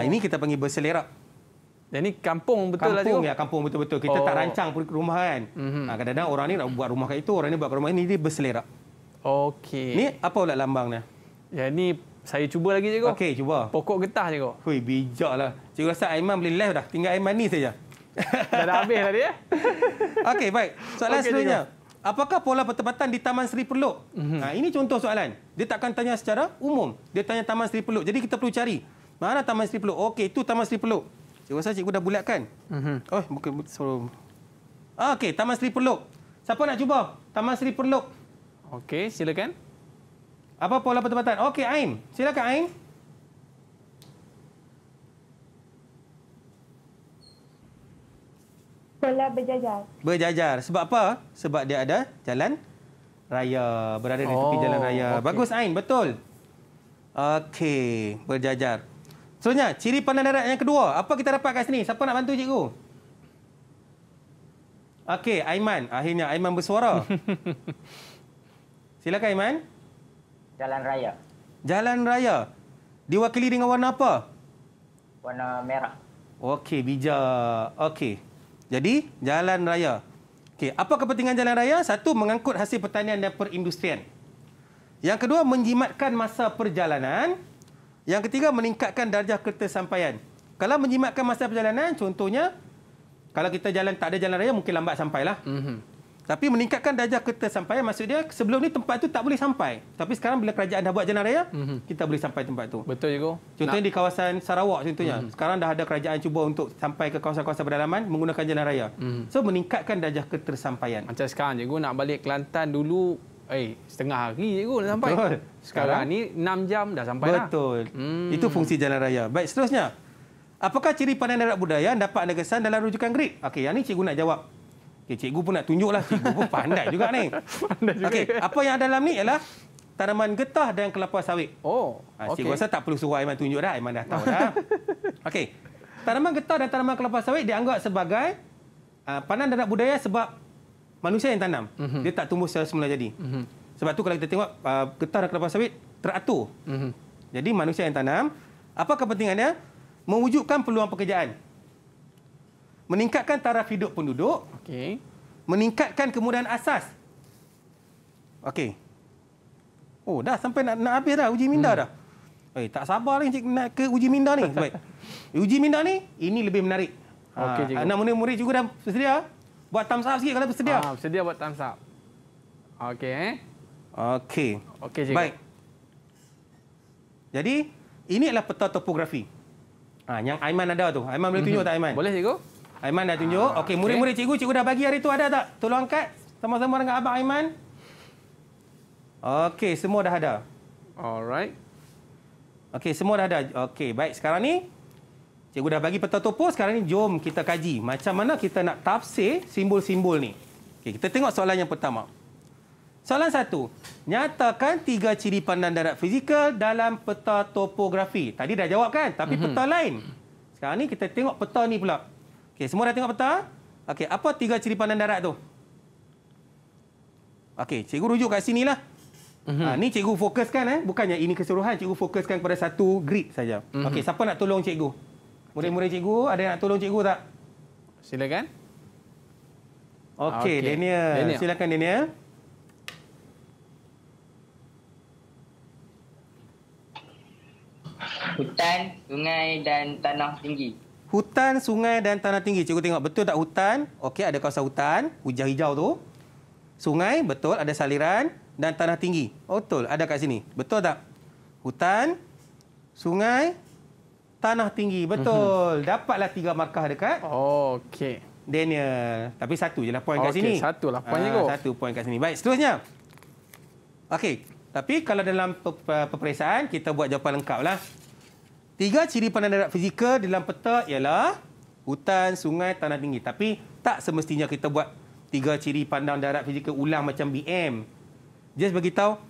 Ini kita panggil berselerak. Dan ni kampung betul lah, cikgu? Ya, kampung betul-betul. Kita tak rancang rumah kan. Kadang-kadang orang ni nak buat rumah kat itu, orang ni buat rumah ini, dia berselerak. Okey. Ni apa pula lambangnya? Ya, ni saya cuba lagi, cikgu. Okey, cuba. Pokok getah, cikgu. Hui, bijaklah. Cikgu rasa Aiman boleh live dah. Tinggal Aiman ni saja. Dah habis tadi, ya? Okey, baik. Soalan seterusnya. apakah pola pertempatan di Taman Seri Perluk? Ini contoh soalan. Dia takkan tanya secara umum. Dia tanya Taman Seri Perluk. Jadi kita perlu cari. Mana Taman Seri Perluk? Okey, itu Taman Seri Perluk. Cikgu rasa cikgu dah bulatkan. Oh, bukan. Okey, Taman Seri Perluk. Siapa nak cuba? Taman Seri Perluk. Okey, silakan. Apa pola pertempatan? Okey, Ain. Silakan, Ain. Pola berjajar. Berjajar. Sebab apa? Sebab dia ada jalan raya. Berada di tepi jalan raya. okey. Bagus, Ain. Betul. Okey. Berjajar. Seterusnya, ciri pandang darat yang kedua. Apa kita dapat kat sini? Siapa nak bantu cikgu? Okey, Aiman. Akhirnya Aiman bersuara. Silakan, Aiman. Jalan raya. Jalan raya. Diwakili dengan warna apa? Warna merah. Okey, bijak. Okey. Jadi, jalan raya. Okey, apa kepentingan jalan raya? Satu, mengangkut hasil pertanian dan perindustrian. Yang kedua, menjimatkan masa perjalanan. Yang ketiga, meningkatkan darjah ketersampaian. Kalau menjimatkan masa perjalanan, contohnya, kalau kita tak ada jalan raya, mungkin lambat sampailah. Tapi meningkatkan darjah ketersampaian, maksud dia, sebelum ni tempat tu tak boleh sampai. Tapi sekarang bila kerajaan dah buat jalan raya, kita boleh sampai tempat tu. Betul, cikgu. Contohnya di kawasan Sarawak contohnya. Sekarang dah ada kerajaan cuba untuk sampai ke kawasan-kawasan pedalaman menggunakan jalan raya. So meningkatkan darjah ketersampaian. Macam sekarang, cikgu nak balik Kelantan dulu, setengah hari cikgu nak sampai. Betul. Sekarang ni 6 jam dah sampai dah. Betul. Itu fungsi jalan raya. Baik, seterusnya. Apakah ciri pandang darat budaya dapat anda kesan dalam rujukan grid? Okey, yang ni cikgu nak jawab. Okey, cikgu pun nak tunjuklah. Cikgu pun pandai juga ni. Okey, apa yang ada dalam ni ialah tanaman getah dan kelapa sawit. Cikgu rasa tak perlu suruh Aiman tunjuk dah. Aiman dah tahu dah. Okey. Tanaman getah dan tanaman kelapa sawit dianggap sebagai pandang darat budaya sebab manusia yang tanam. Dia tak tumbuh secara semula jadi. Sebab tu kalau kita tengok getah dan kelapa sawit teratur. Jadi manusia yang tanam. Apa kepentingannya? Mewujudkan peluang pekerjaan. Meningkatkan taraf hidup penduduk. Okey. Meningkatkan kemudahan asas. Okey. Oh, dah sampai nak habis dah uji minda dah. Tak sabar ni nak ke uji minda ni. Baik. Uji minda ni, ini lebih menarik. Okey, cikgu. Anak murid-murid juga dah bersedia. Buat thumbs up sikit kalau bersedia. Bersedia buat thumbs up. Okey. Okey. Okey, cikgu. Baik. Jadi, ini adalah peta topografi. Yang Aiman ada tu. Aiman boleh tunjuk tak, Aiman? Boleh, cikgu. Aiman dah tunjuk. Okey, murid-murid cikgu dah bagi hari tu ada tak? Tolong angkat sama-sama dengan abang Aiman. Okey, semua dah ada. Alright. Okey, semua dah ada. Okey, baik. Sekarang ni, cikgu dah bagi peta topo. Sekarang ni, jom kita kaji macam mana kita nak tafsir simbol-simbol ni. Okey, kita tengok soalan yang pertama. Soalan 1. Nyatakan 3 ciri pandang darat fizikal dalam peta topografi. Tadi dah jawab kan? Tapi peta lain. Sekarang ni kita tengok peta ni pula. Okey, semua dah tengok peta? Okey, apa 3 ciri pandang darat tu? Okey, cikgu rujuk kat sinilah. Ni cikgu fokuskan bukannya ini keseluruhan, cikgu fokuskan kepada satu grid saja. Okey, siapa nak tolong cikgu? Murid-murid cikgu ada yang nak tolong cikgu tak? Silakan. Okey, Daniel. Silakan Daniel. Hutan, sungai dan tanah tinggi. Hutan, sungai dan tanah tinggi. Cikgu tengok betul tak hutan? Okey, ada kawasan hutan, hijau-hijau tu. Sungai, betul, ada saliran dan tanah tinggi. Betul, ada kat sini. Betul tak? Hutan, sungai, tanah tinggi. Betul. Dapatlah 3 markah dekat. Okey. Daniel. Tapi satu je lah poin kat sini. Satulah poin cikgu. Satu poin kat sini. Baik, seterusnya. Okey. Tapi kalau dalam peperiksaan, kita buat jawapan lengkap lah. 3 ciri pandang darat fizikal dalam peta ialah hutan, sungai, tanah tinggi. Tapi tak semestinya kita buat 3 ciri pandang darat fizikal ulang macam BM. Just beritahu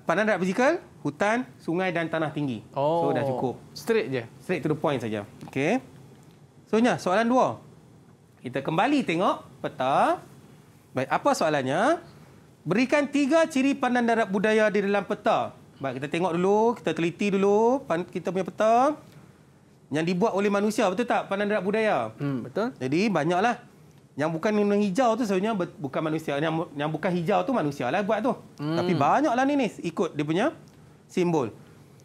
pandang darat fizikal, hutan, sungai dan tanah tinggi. So dah cukup. Straight je. Straight to the point saja. Okey. Seterusnya, soalan 2. Kita kembali tengok peta. Baik, apa soalannya? Berikan 3 ciri pandang darat budaya di dalam peta. Baik, kita tengok dulu, kita teliti dulu kita punya peta yang dibuat oleh manusia, betul tak? Pandang darat budaya. Betul. Jadi banyaklah. Yang bukan hijau tu sebenarnya bukan manusia. Yang bukan hijau tu manusia lah buat tu. Tapi banyaklah ni ikut dia punya simbol.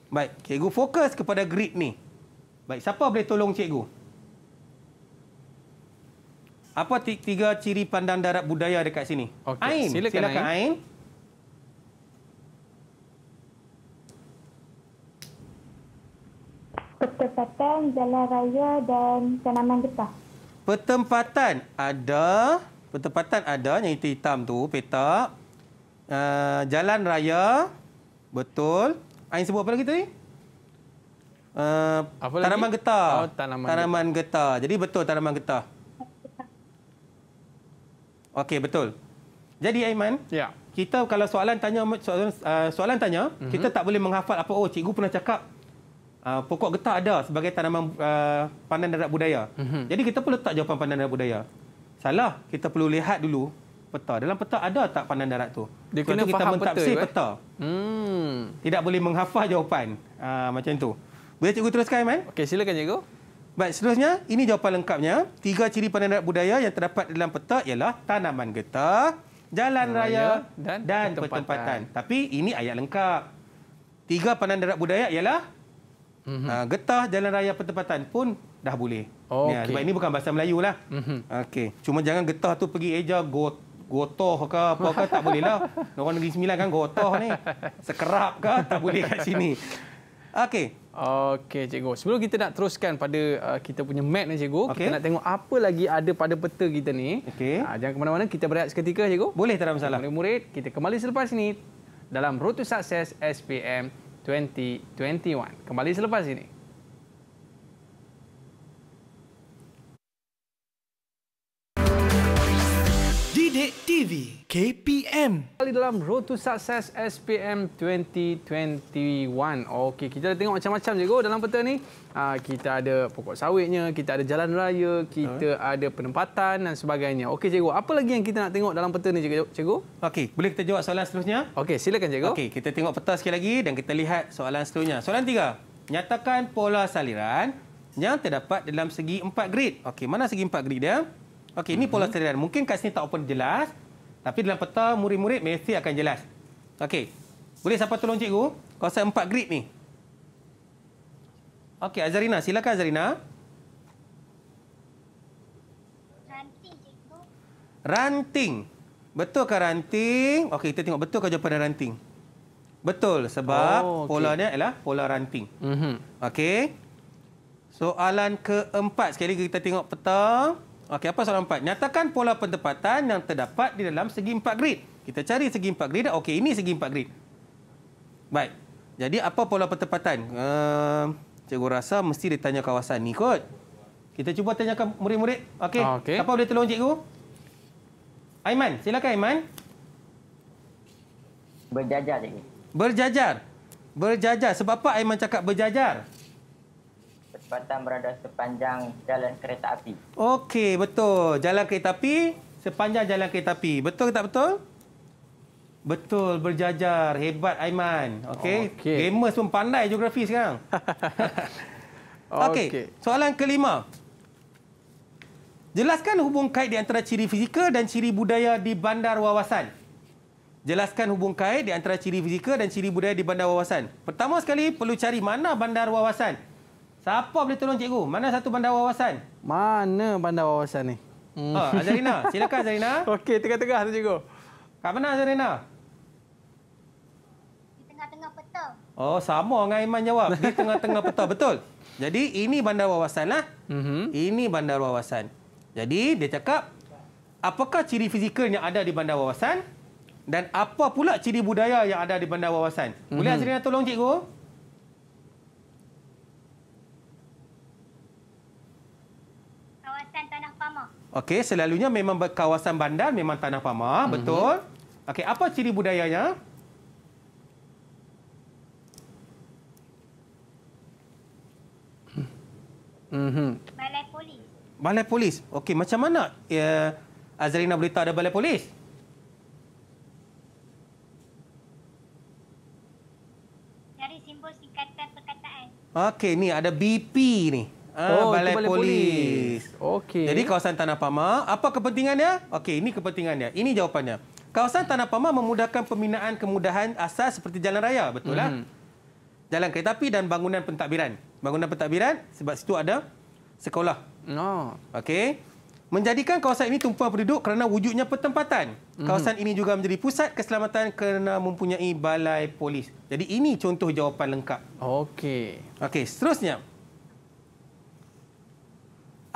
Baik, cikgu fokus kepada grid ni. Baik, siapa boleh tolong cikgu? Apa tiga ciri pandang darat budaya dekat sini? Okey, Ain, silakan Ain. Pertempatan, jalan raya dan tanaman getah. Pertempatan ada yang hitam tu, petak. Jalan raya, betul. Ain sebut apa lagi tadi? Tanaman getah. Oh, tanaman getah. Jadi betul tanaman getah. Okey, betul. Jadi Aiman, Ya. kita kalau soalan tanya kita tak boleh menghafal apa. Oh, cikgu pernah cakap pokok getah ada sebagai tanaman pandan darat budaya. Jadi kita perlu letak jawapan pandan darat budaya. Salah, kita perlu lihat dulu peta. Dalam peta ada tak pandan darat tu? Dia Lepas kena tu kita faham mentafsir peta. peta. Tidak boleh menghafal jawapan. Macam tu. Boleh cikgu teruskan, Aiman? Okey, silakan cikgu. Baik, seterusnya, ini jawapan lengkapnya. 3 ciri pandan darat budaya yang terdapat dalam peta ialah tanaman getah, jalan raya dan pertempatan. Tapi ini ayat lengkap. 3 pandan darat budaya ialah getah, jalan raya, pertempatan pun dah boleh. Okey. Sebab ini bukan bahasa Melayu lah. Okey. Cuma jangan getah tu pergi eja gotoh ke apa ke, tak boleh lah. Orang Negeri Sembilan kan gotoh ni. Sekerap ke, tak boleh kat sini. Okey. Okey, cikgu. Sebelum kita nak teruskan pada kita punya map ni, cikgu, Okey. kita nak tengok apa lagi ada pada peta kita ni. Okey. Jangan ke mana-mana, kita berehat seketika, cikgu. Boleh, tak ada masalah. Murid-murid, kita kembali selepas ini dalam Road to Success SPM 2021. Kembali selepas ini. Didik TV KPM. Kembali dalam Road to Success SPM 2021. Okey, kita dah tengok macam-macam cikgu dalam peta ni. Kita ada pokok sawitnya, kita ada jalan raya, kita ada penempatan dan sebagainya. Okey cikgu, apa lagi yang kita nak tengok dalam peta ni cikgu? Okey, boleh kita jawab soalan seterusnya? Okey, silakan cikgu. Okey, kita tengok peta sekali lagi dan kita lihat soalan seterusnya. Soalan 3. Nyatakan pola saliran yang terdapat dalam segi 4 grid. Okey, mana segi 4 grid dia? Okey, ini pola saliran. Mungkin kat sini tak open jelas, tapi dalam peta murid-murid mesti akan jelas. Okey. Boleh siapa tolong cikgu? Kawasan 4 grid ni. Okey, Azarina, silakan Azarina. Ranting, cikgu. Ranting. Betulkah ranting? Okey, kita tengok betulkah jawapan ranting. Betul, sebab polanya ialah pola ranting. Okey. Soalan keempat, sekali lagi kita tengok peta. Okey, apa soalan 4? Nyatakan pola penempatan yang terdapat di dalam segi 4 grid. Kita cari segi 4 grid. Okey, ini segi 4 grid. Baik. Jadi, apa pola penempatan? Cikgu rasa mesti ditanya kawasan ni kot. Kita cuba tanyakan murid-murid. Okey. Siapa boleh tolong cikgu? Aiman, silakan Aiman. Berjajar, cikgu. Berjajar. Berjajar. Sebab apa Aiman cakap berjajar? Pertempatan berada sepanjang jalan kereta api. Okey, betul. Jalan kereta api sepanjang jalan kereta api. Betul ke tak betul? Betul, berjajar. Hebat Aiman. Okey. Gamers pun pandai geografi sekarang. Okey. Soalan kelima. Jelaskan hubung kait di antara ciri fizikal dan ciri budaya di bandar wawasan. Jelaskan hubung kait di antara ciri fizikal dan ciri budaya di bandar wawasan. Pertama sekali, perlu cari mana bandar wawasan. Siapa boleh tolong cikgu? Mana satu bandar wawasan? Mana bandar wawasan ni? Azarina. Silakan Azarina. Okey, tengah-tengah tu cikgu. Kat mana Azarina? Di tengah-tengah peta. Oh, sama dengan Aiman jawab. Di tengah-tengah peta. Betul. Jadi, ini bandar wawasan lah. Ini bandar wawasan. Jadi, dia cakap, apakah ciri fizikal yang ada di bandar wawasan? Dan apa pula ciri budaya yang ada di bandar wawasan? Boleh Azrina tolong cikgu? Kawasan Tanah Pama. Okey, selalunya memang kawasan bandar memang tanah pama, betul. Okey, apa ciri budayanya? Balai Polis. Balai polis. Okey, macam mana Azrina boleh tahu ada balai polis? Dari simbol singkatan perkataan. Okey, ni ada BP ni. Balai polis. Okey. Jadi kawasan Tanah Pama, apa kepentingannya? Okey, ini kepentingannya. Ini jawapannya. Kawasan Tanah Pama memudahkan pembinaan kemudahan asas seperti jalan raya, betul lah. Jalan kereta api dan bangunan pentadbiran. Bangunan pentadbiran sebab situ ada sekolah. Okey. Menjadikan kawasan ini tumpuan penduduk kerana wujudnya pertempatan. Kawasan ini juga menjadi pusat keselamatan kerana mempunyai balai polis. Jadi ini contoh jawapan lengkap. Okey. Okey, seterusnya.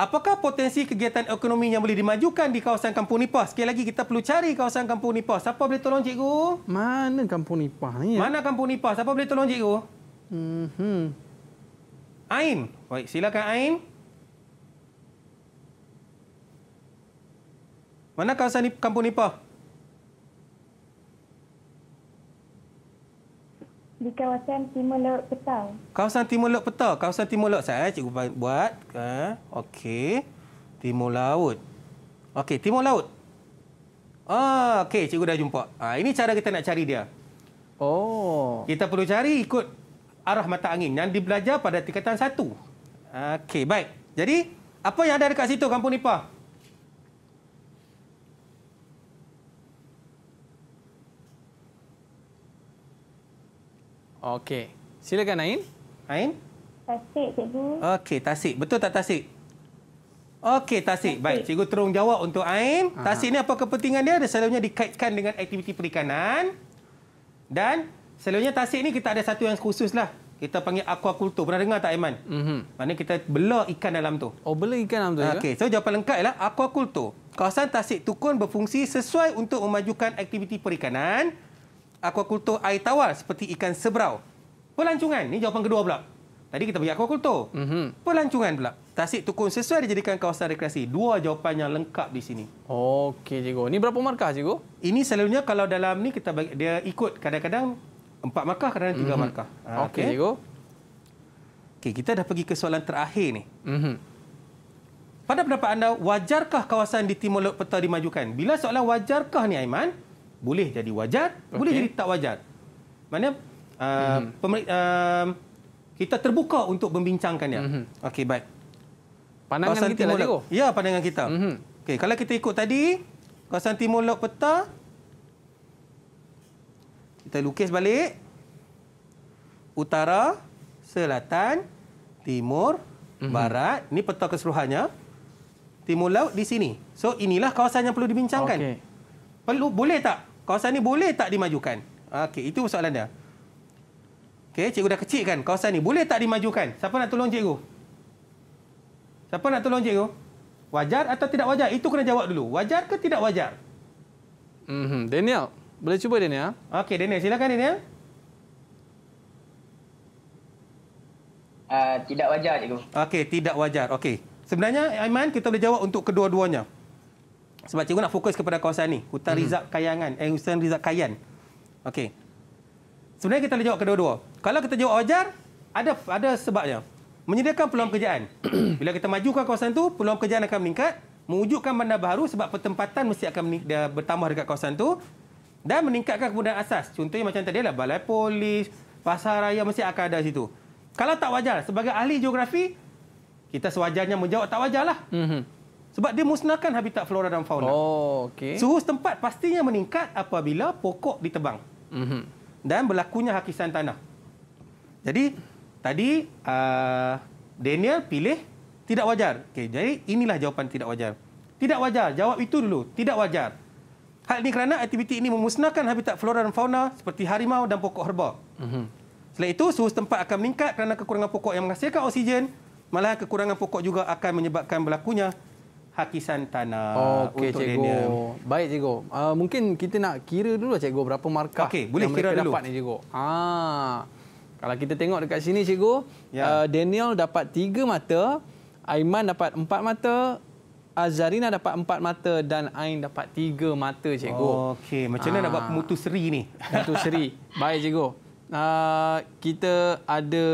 Apakah potensi kegiatan ekonomi yang boleh dimajukan di kawasan Kampung Nipah? Sekali lagi kita perlu cari kawasan Kampung Nipah. Siapa boleh tolong cikgu? Mana Kampung Nipah ni? Mana Kampung Nipah? Siapa boleh tolong cikgu? Ain. Baik, silakan Ain. Mana kawasan Kampung Nipah? Di kawasan Timur Laut Petang. Kawasan Timur Laut Petang. Kawasan Timur Laut. Saya cikgu buat. Okey. Timur Laut. Okey, Timur Laut. Okey, cikgu dah jumpa. Ini cara kita nak cari dia. Oh. Kita perlu cari ikut arah mata angin yang dibelajar pada tingkatan 1. Okey, baik. Jadi, apa yang ada dekat situ Kampung Nipah? Okey. Silakan Ain. Ain? Tasik, cikgu. Okey, Tasik. Betul tak Tasik? Okey, Tasik. Baik, cikgu terung jawab untuk Ain. Tasik ni apa kepentingan dia? Dia selalunya dikaitkan dengan aktiviti perikanan. Dan selalunya Tasik ni kita ada satu yang khusus lah. Kita panggil aquaculture. Pernah dengar tak Aiman? Maknanya kita bela ikan dalam tu. Oh, bela ikan dalam tu ya? Okey, so jawapan lengkap ialah aquaculture. Kawasan Tasik Tukun berfungsi sesuai untuk memajukan aktiviti perikanan. Aquaculture air tawar seperti ikan seberau. Pelancongan, ni jawapan kedua pula. Tadi kita bagi aquaculture. Pelancongan pula. Tasik Tukun sesuai dijadikan kawasan rekreasi. Dua jawapan yang lengkap di sini. Okey, cikgu. Ni berapa markah, cikgu? Ini selalunya kalau dalam ni kita bagi, dia ikut kadang-kadang 4 markah, kadang-kadang 3 markah. Okey, cikgu. Okey, kita dah pergi ke soalan terakhir ni. Pada pendapat anda, wajarkah kawasan di Timur Laut Petang dimajukan? Bila soalan wajarkah ni Aiman, boleh jadi wajar, boleh jadi tak wajar. Maknanya kita terbuka untuk membincangkannya. Okey, baik. Pandangan kawasan kita lah, cikgu. Ya, pandangan kita. Okey, kalau kita ikut tadi, kawasan Timur Laut Petang, kita lukis balik. Utara, selatan, timur, barat. Ini peta keseluruhannya. Timur Laut di sini. So, inilah kawasan yang perlu dibincangkan. Okey. Boleh tak? Kawasan ni boleh tak dimajukan? Okey, itu soalan dia. Okey, cikgu dah kecilkan. Kawasan ni boleh tak dimajukan? Siapa nak tolong cikgu? Siapa nak tolong cikgu? Wajar atau tidak wajar? Itu kena jawab dulu. Wajar ke tidak wajar? Daniel, boleh cuba Daniel? Okey, Daniel. Silakan Daniel. Tidak wajar, cikgu. Okey, tidak wajar. Okey. Sebenarnya, Aiman, kita boleh jawab untuk kedua-duanya. Sebab cikgu nak fokus kepada kawasan ni. Hutan Rizak Kayangan. Hutan Rizak Kayan. Okey. Sebenarnya kita boleh jawab kedua-dua. Kalau kita jawab wajar, ada sebabnya. Menyediakan peluang pekerjaan. Bila kita majukan kawasan tu, peluang pekerjaan akan meningkat. Mewujudkan bandar baru sebab pertempatan mesti akan bertambah dekat kawasan tu. Dan meningkatkan kemudahan asas. Contohnya macam tadi lah, balai polis, pasar raya mesti akan ada situ. Kalau tak wajar, sebagai ahli geografi, kita sewajarnya menjawab tak wajar lah. Sebab dia musnahkan habitat flora dan fauna. Oh, okey. Suhu setempat pastinya meningkat apabila pokok ditebang. Dan berlakunya hakisan tanah. Jadi, tadi Daniel pilih tidak wajar. Okey, jadi inilah jawapan tidak wajar. Tidak wajar. Jawab itu dulu. Tidak wajar. Hal ini kerana aktiviti ini memusnahkan habitat flora dan fauna seperti harimau dan pokok herba. Selain itu, suhu setempat akan meningkat kerana kekurangan pokok yang menghasilkan oksigen. Malah kekurangan pokok juga akan menyebabkan berlakunya hakisan tanah. Okey, untuk cikgu. Daniel. Baik, cikgu. Mungkin kita nak kira dulu cikgu berapa markah Okey, boleh yang kira mereka dulu. dapat ni, cikgu. Kalau kita tengok dekat sini, cikgu, Daniel dapat 3 mata, Aiman dapat 4 mata, Azarina dapat 4 mata dan Ain dapat 3 mata, cikgu. Okey, macam mana nak buat pemutu seri ni? Pemutu seri. Baik, cikgu. Kita ada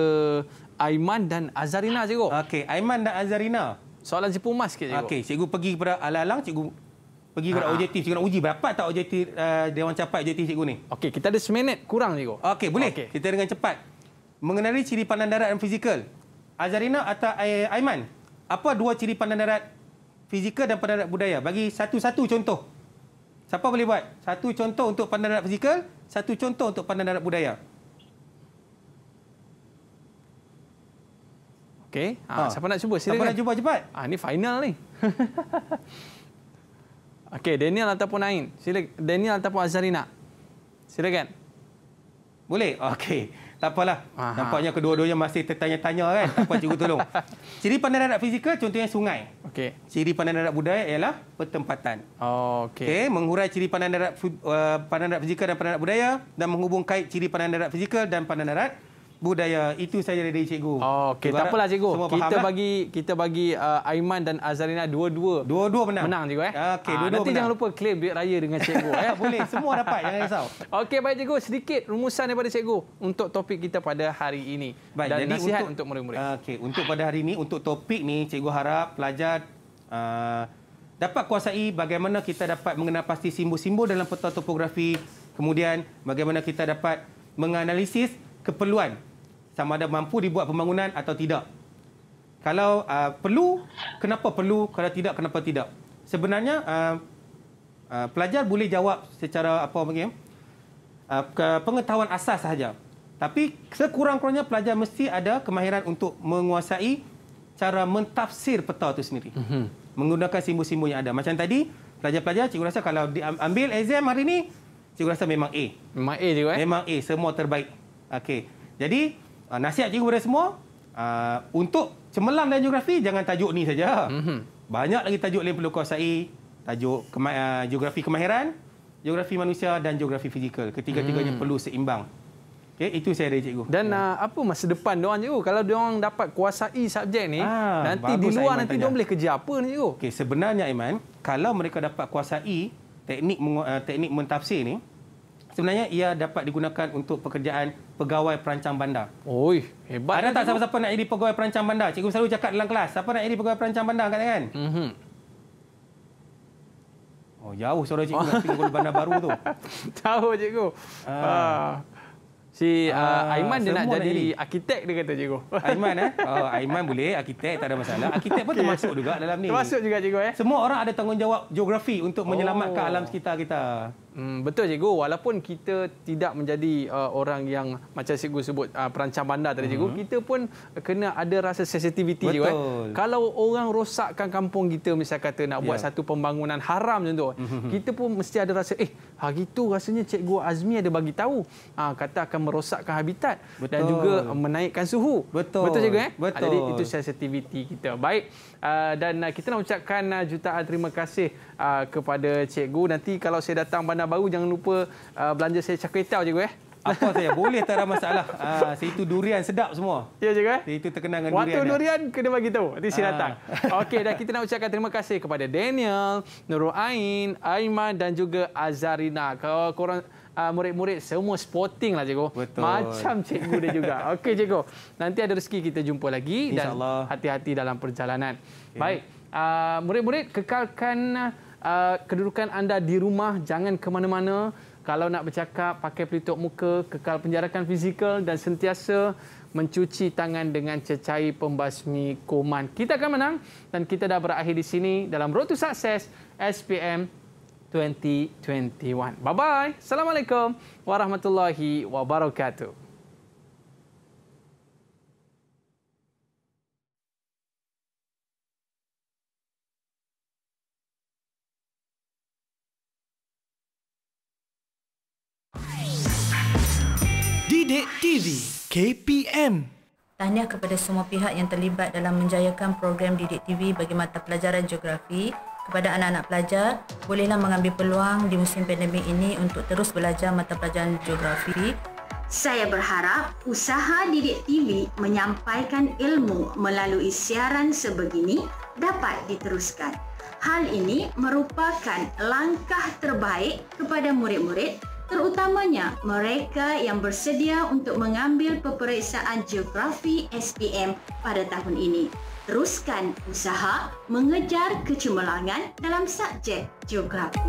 Aiman dan Azarina, cikgu. Okey, Aiman dan Azarina. Soalan cipu emas sikit, cikgu. Okey, cikgu pergi kepada alang-alang, cikgu pergi kepada objektif. Cikgu nak uji berapa tak objektif Dewan Capai objektif cikgu ni. Okey, kita ada seminit kurang, cikgu. Okey, boleh. Okey. Kita dengan cepat. Mengenali ciri pandang darat dan fizikal. Azarina atau Aiman, apa 2 ciri pandang darat fizikal dan pandang darat budaya? Bagi satu-satu contoh. Siapa boleh buat? Satu contoh untuk pandang darat fizikal, satu contoh untuk pandang darat budaya. Okey. Siapa nak cuba? Silakan. Siapa nak cuba cepat? Ini final ni. Okey, Daniel ataupun Ain. Silakan. Daniel ataupun Azharina. Silakan. Boleh? Okey. Tak apalah. Nampaknya kedua-duanya masih tertanya-tanya kan. Tak apa, cikgu tolong. Ciri pandang darat fizikal contohnya sungai. Okey. Ciri pandang darat budaya ialah pertempatan. Okey. Menghurai ciri pandang darat fizikal dan pandang darat budaya dan menghubung kait ciri pandang darat fizikal dan pandang darat budaya. Itu saja dari cikgu. Okey, tak apalah cikgu. Kita bagi Aiman dan Azharina dua-dua menang cikgu. Okey, dua-dua nanti menang. jangan lupa claim duit raya dengan cikgu. Boleh, semua dapat, jangan risau. Okey, baik cikgu, sedikit rumusan daripada cikgu untuk topik kita pada hari ini. Baik, dan jadi nasihat untuk murid-murid. Okey, untuk pada hari ini, untuk topik ni, cikgu harap pelajar dapat kuasai bagaimana kita dapat mengenal pasti simbol-simbol dalam peta topografi, kemudian bagaimana kita dapat menganalisis keperluan sama ada mampu dibuat pembangunan atau tidak. Kalau perlu, kenapa perlu? Kalau tidak, kenapa tidak? Sebenarnya pelajar boleh jawab secara pengetahuan asas sahaja. Tapi sekurang-kurangnya pelajar mesti ada kemahiran untuk menguasai cara mentafsir peta itu sendiri. Menggunakan simbol-simbol yang ada. Macam tadi, pelajar-pelajar, cikgu rasa kalau diambil exam hari ini, cikgu rasa memang A. Memang A cikgu Memang A, semua terbaik. Okey. Jadi, nasihat cikgu kepada semua, untuk cemerlang dan geografi, jangan tajuk ni saja. Banyak lagi tajuk lain perlu kuasai. Tajuk geografi kemahiran, geografi manusia dan geografi fizikal. Ketiga-tiganya perlu seimbang. Okay, itu saya dari cikgu. Dan apa masa depan diorang cikgu? Kalau diorang dapat kuasai subjek ni, nanti di luar nanti diorang boleh kerja apa ni cikgu? Okey, sebenarnya Aiman, kalau mereka dapat kuasai teknik mentafsir ni, sebenarnya ia dapat digunakan untuk pekerjaan pegawai perancang bandar. Oi, hebat. Ada tak siapa-siapa nak jadi pegawai perancang bandar? Cikgu selalu cakap dalam kelas, siapa nak jadi pegawai perancang bandar angkat tangan? Oh, jauh suara cikgu nak pergi bandar baru tu. Tahu cikgu. Aiman dia nak jadi arkitek dia kata cikgu. Aiman Aiman boleh arkitek, tak ada masalah. Arkitek pun termasuk juga dalam ni. Termasuk juga cikgu Semua orang ada tanggungjawab geografi untuk menyelamatkan alam sekitar kita. Betul cikgu, walaupun kita tidak menjadi orang yang macam cikgu sebut perancang bandar tadi cikgu, kita pun kena ada rasa sensitiviti cikgu. Kalau orang rosakkan kampung kita, misal kata nak buat satu pembangunan haram contoh, kita pun mesti ada rasa hari tu rasanya cikgu Azmi ada bagi tahu kata akan merosakkan habitat dan juga menaikkan suhu. Betul cikgu Betul. Jadi itu sensitiviti kita. Baik, dan kita nak ucapkan jutaan terima kasih kepada cikgu. Nanti kalau saya datang bandar baru, jangan lupa belanja saya char kway teow cikgu Apa saya boleh, tak ada masalah. Situ durian sedap semua. Ya cikgu Situ terkenal dengan waktu durian. Waktu durian kena bagi tahu. Nanti saya datang. Okey, dan kita nak ucapkan terima kasih kepada Daniel, Nurul Ain, Aiman dan juga Azharina. Kalau korang murid-murid semua sporting lah cikgu. Betul. Macam cikgu dia juga. Okey cikgu. Nanti ada rezeki kita jumpa lagi. InsyaAllah. Dan hati-hati dalam perjalanan. Baik. Murid-murid, kekalkan kedudukan anda di rumah. Jangan ke mana-mana. Kalau nak bercakap, pakai pelitup muka, kekal penjarakan fizikal dan sentiasa mencuci tangan dengan cecair pembasmi kuman. Kita akan menang dan kita dah berakhir di sini dalam Road to Success SPM 2021. Bye-bye. Assalamualaikum warahmatullahi wabarakatuh. Didik TV KPM. Tahniah kepada semua pihak yang terlibat dalam menjayakan program Didik TV bagi mata pelajaran geografi. Kepada anak-anak pelajar, bolehlah mengambil peluang di musim pandemik ini untuk terus belajar mata pelajaran geografi. Saya berharap usaha Didik TV menyampaikan ilmu melalui siaran sebegini dapat diteruskan. Hal ini merupakan langkah terbaik kepada murid-murid, terutamanya mereka yang bersedia untuk mengambil peperiksaan geografi SPM pada tahun ini. Teruskan usaha mengejar kecemerlangan dalam subjek geografi.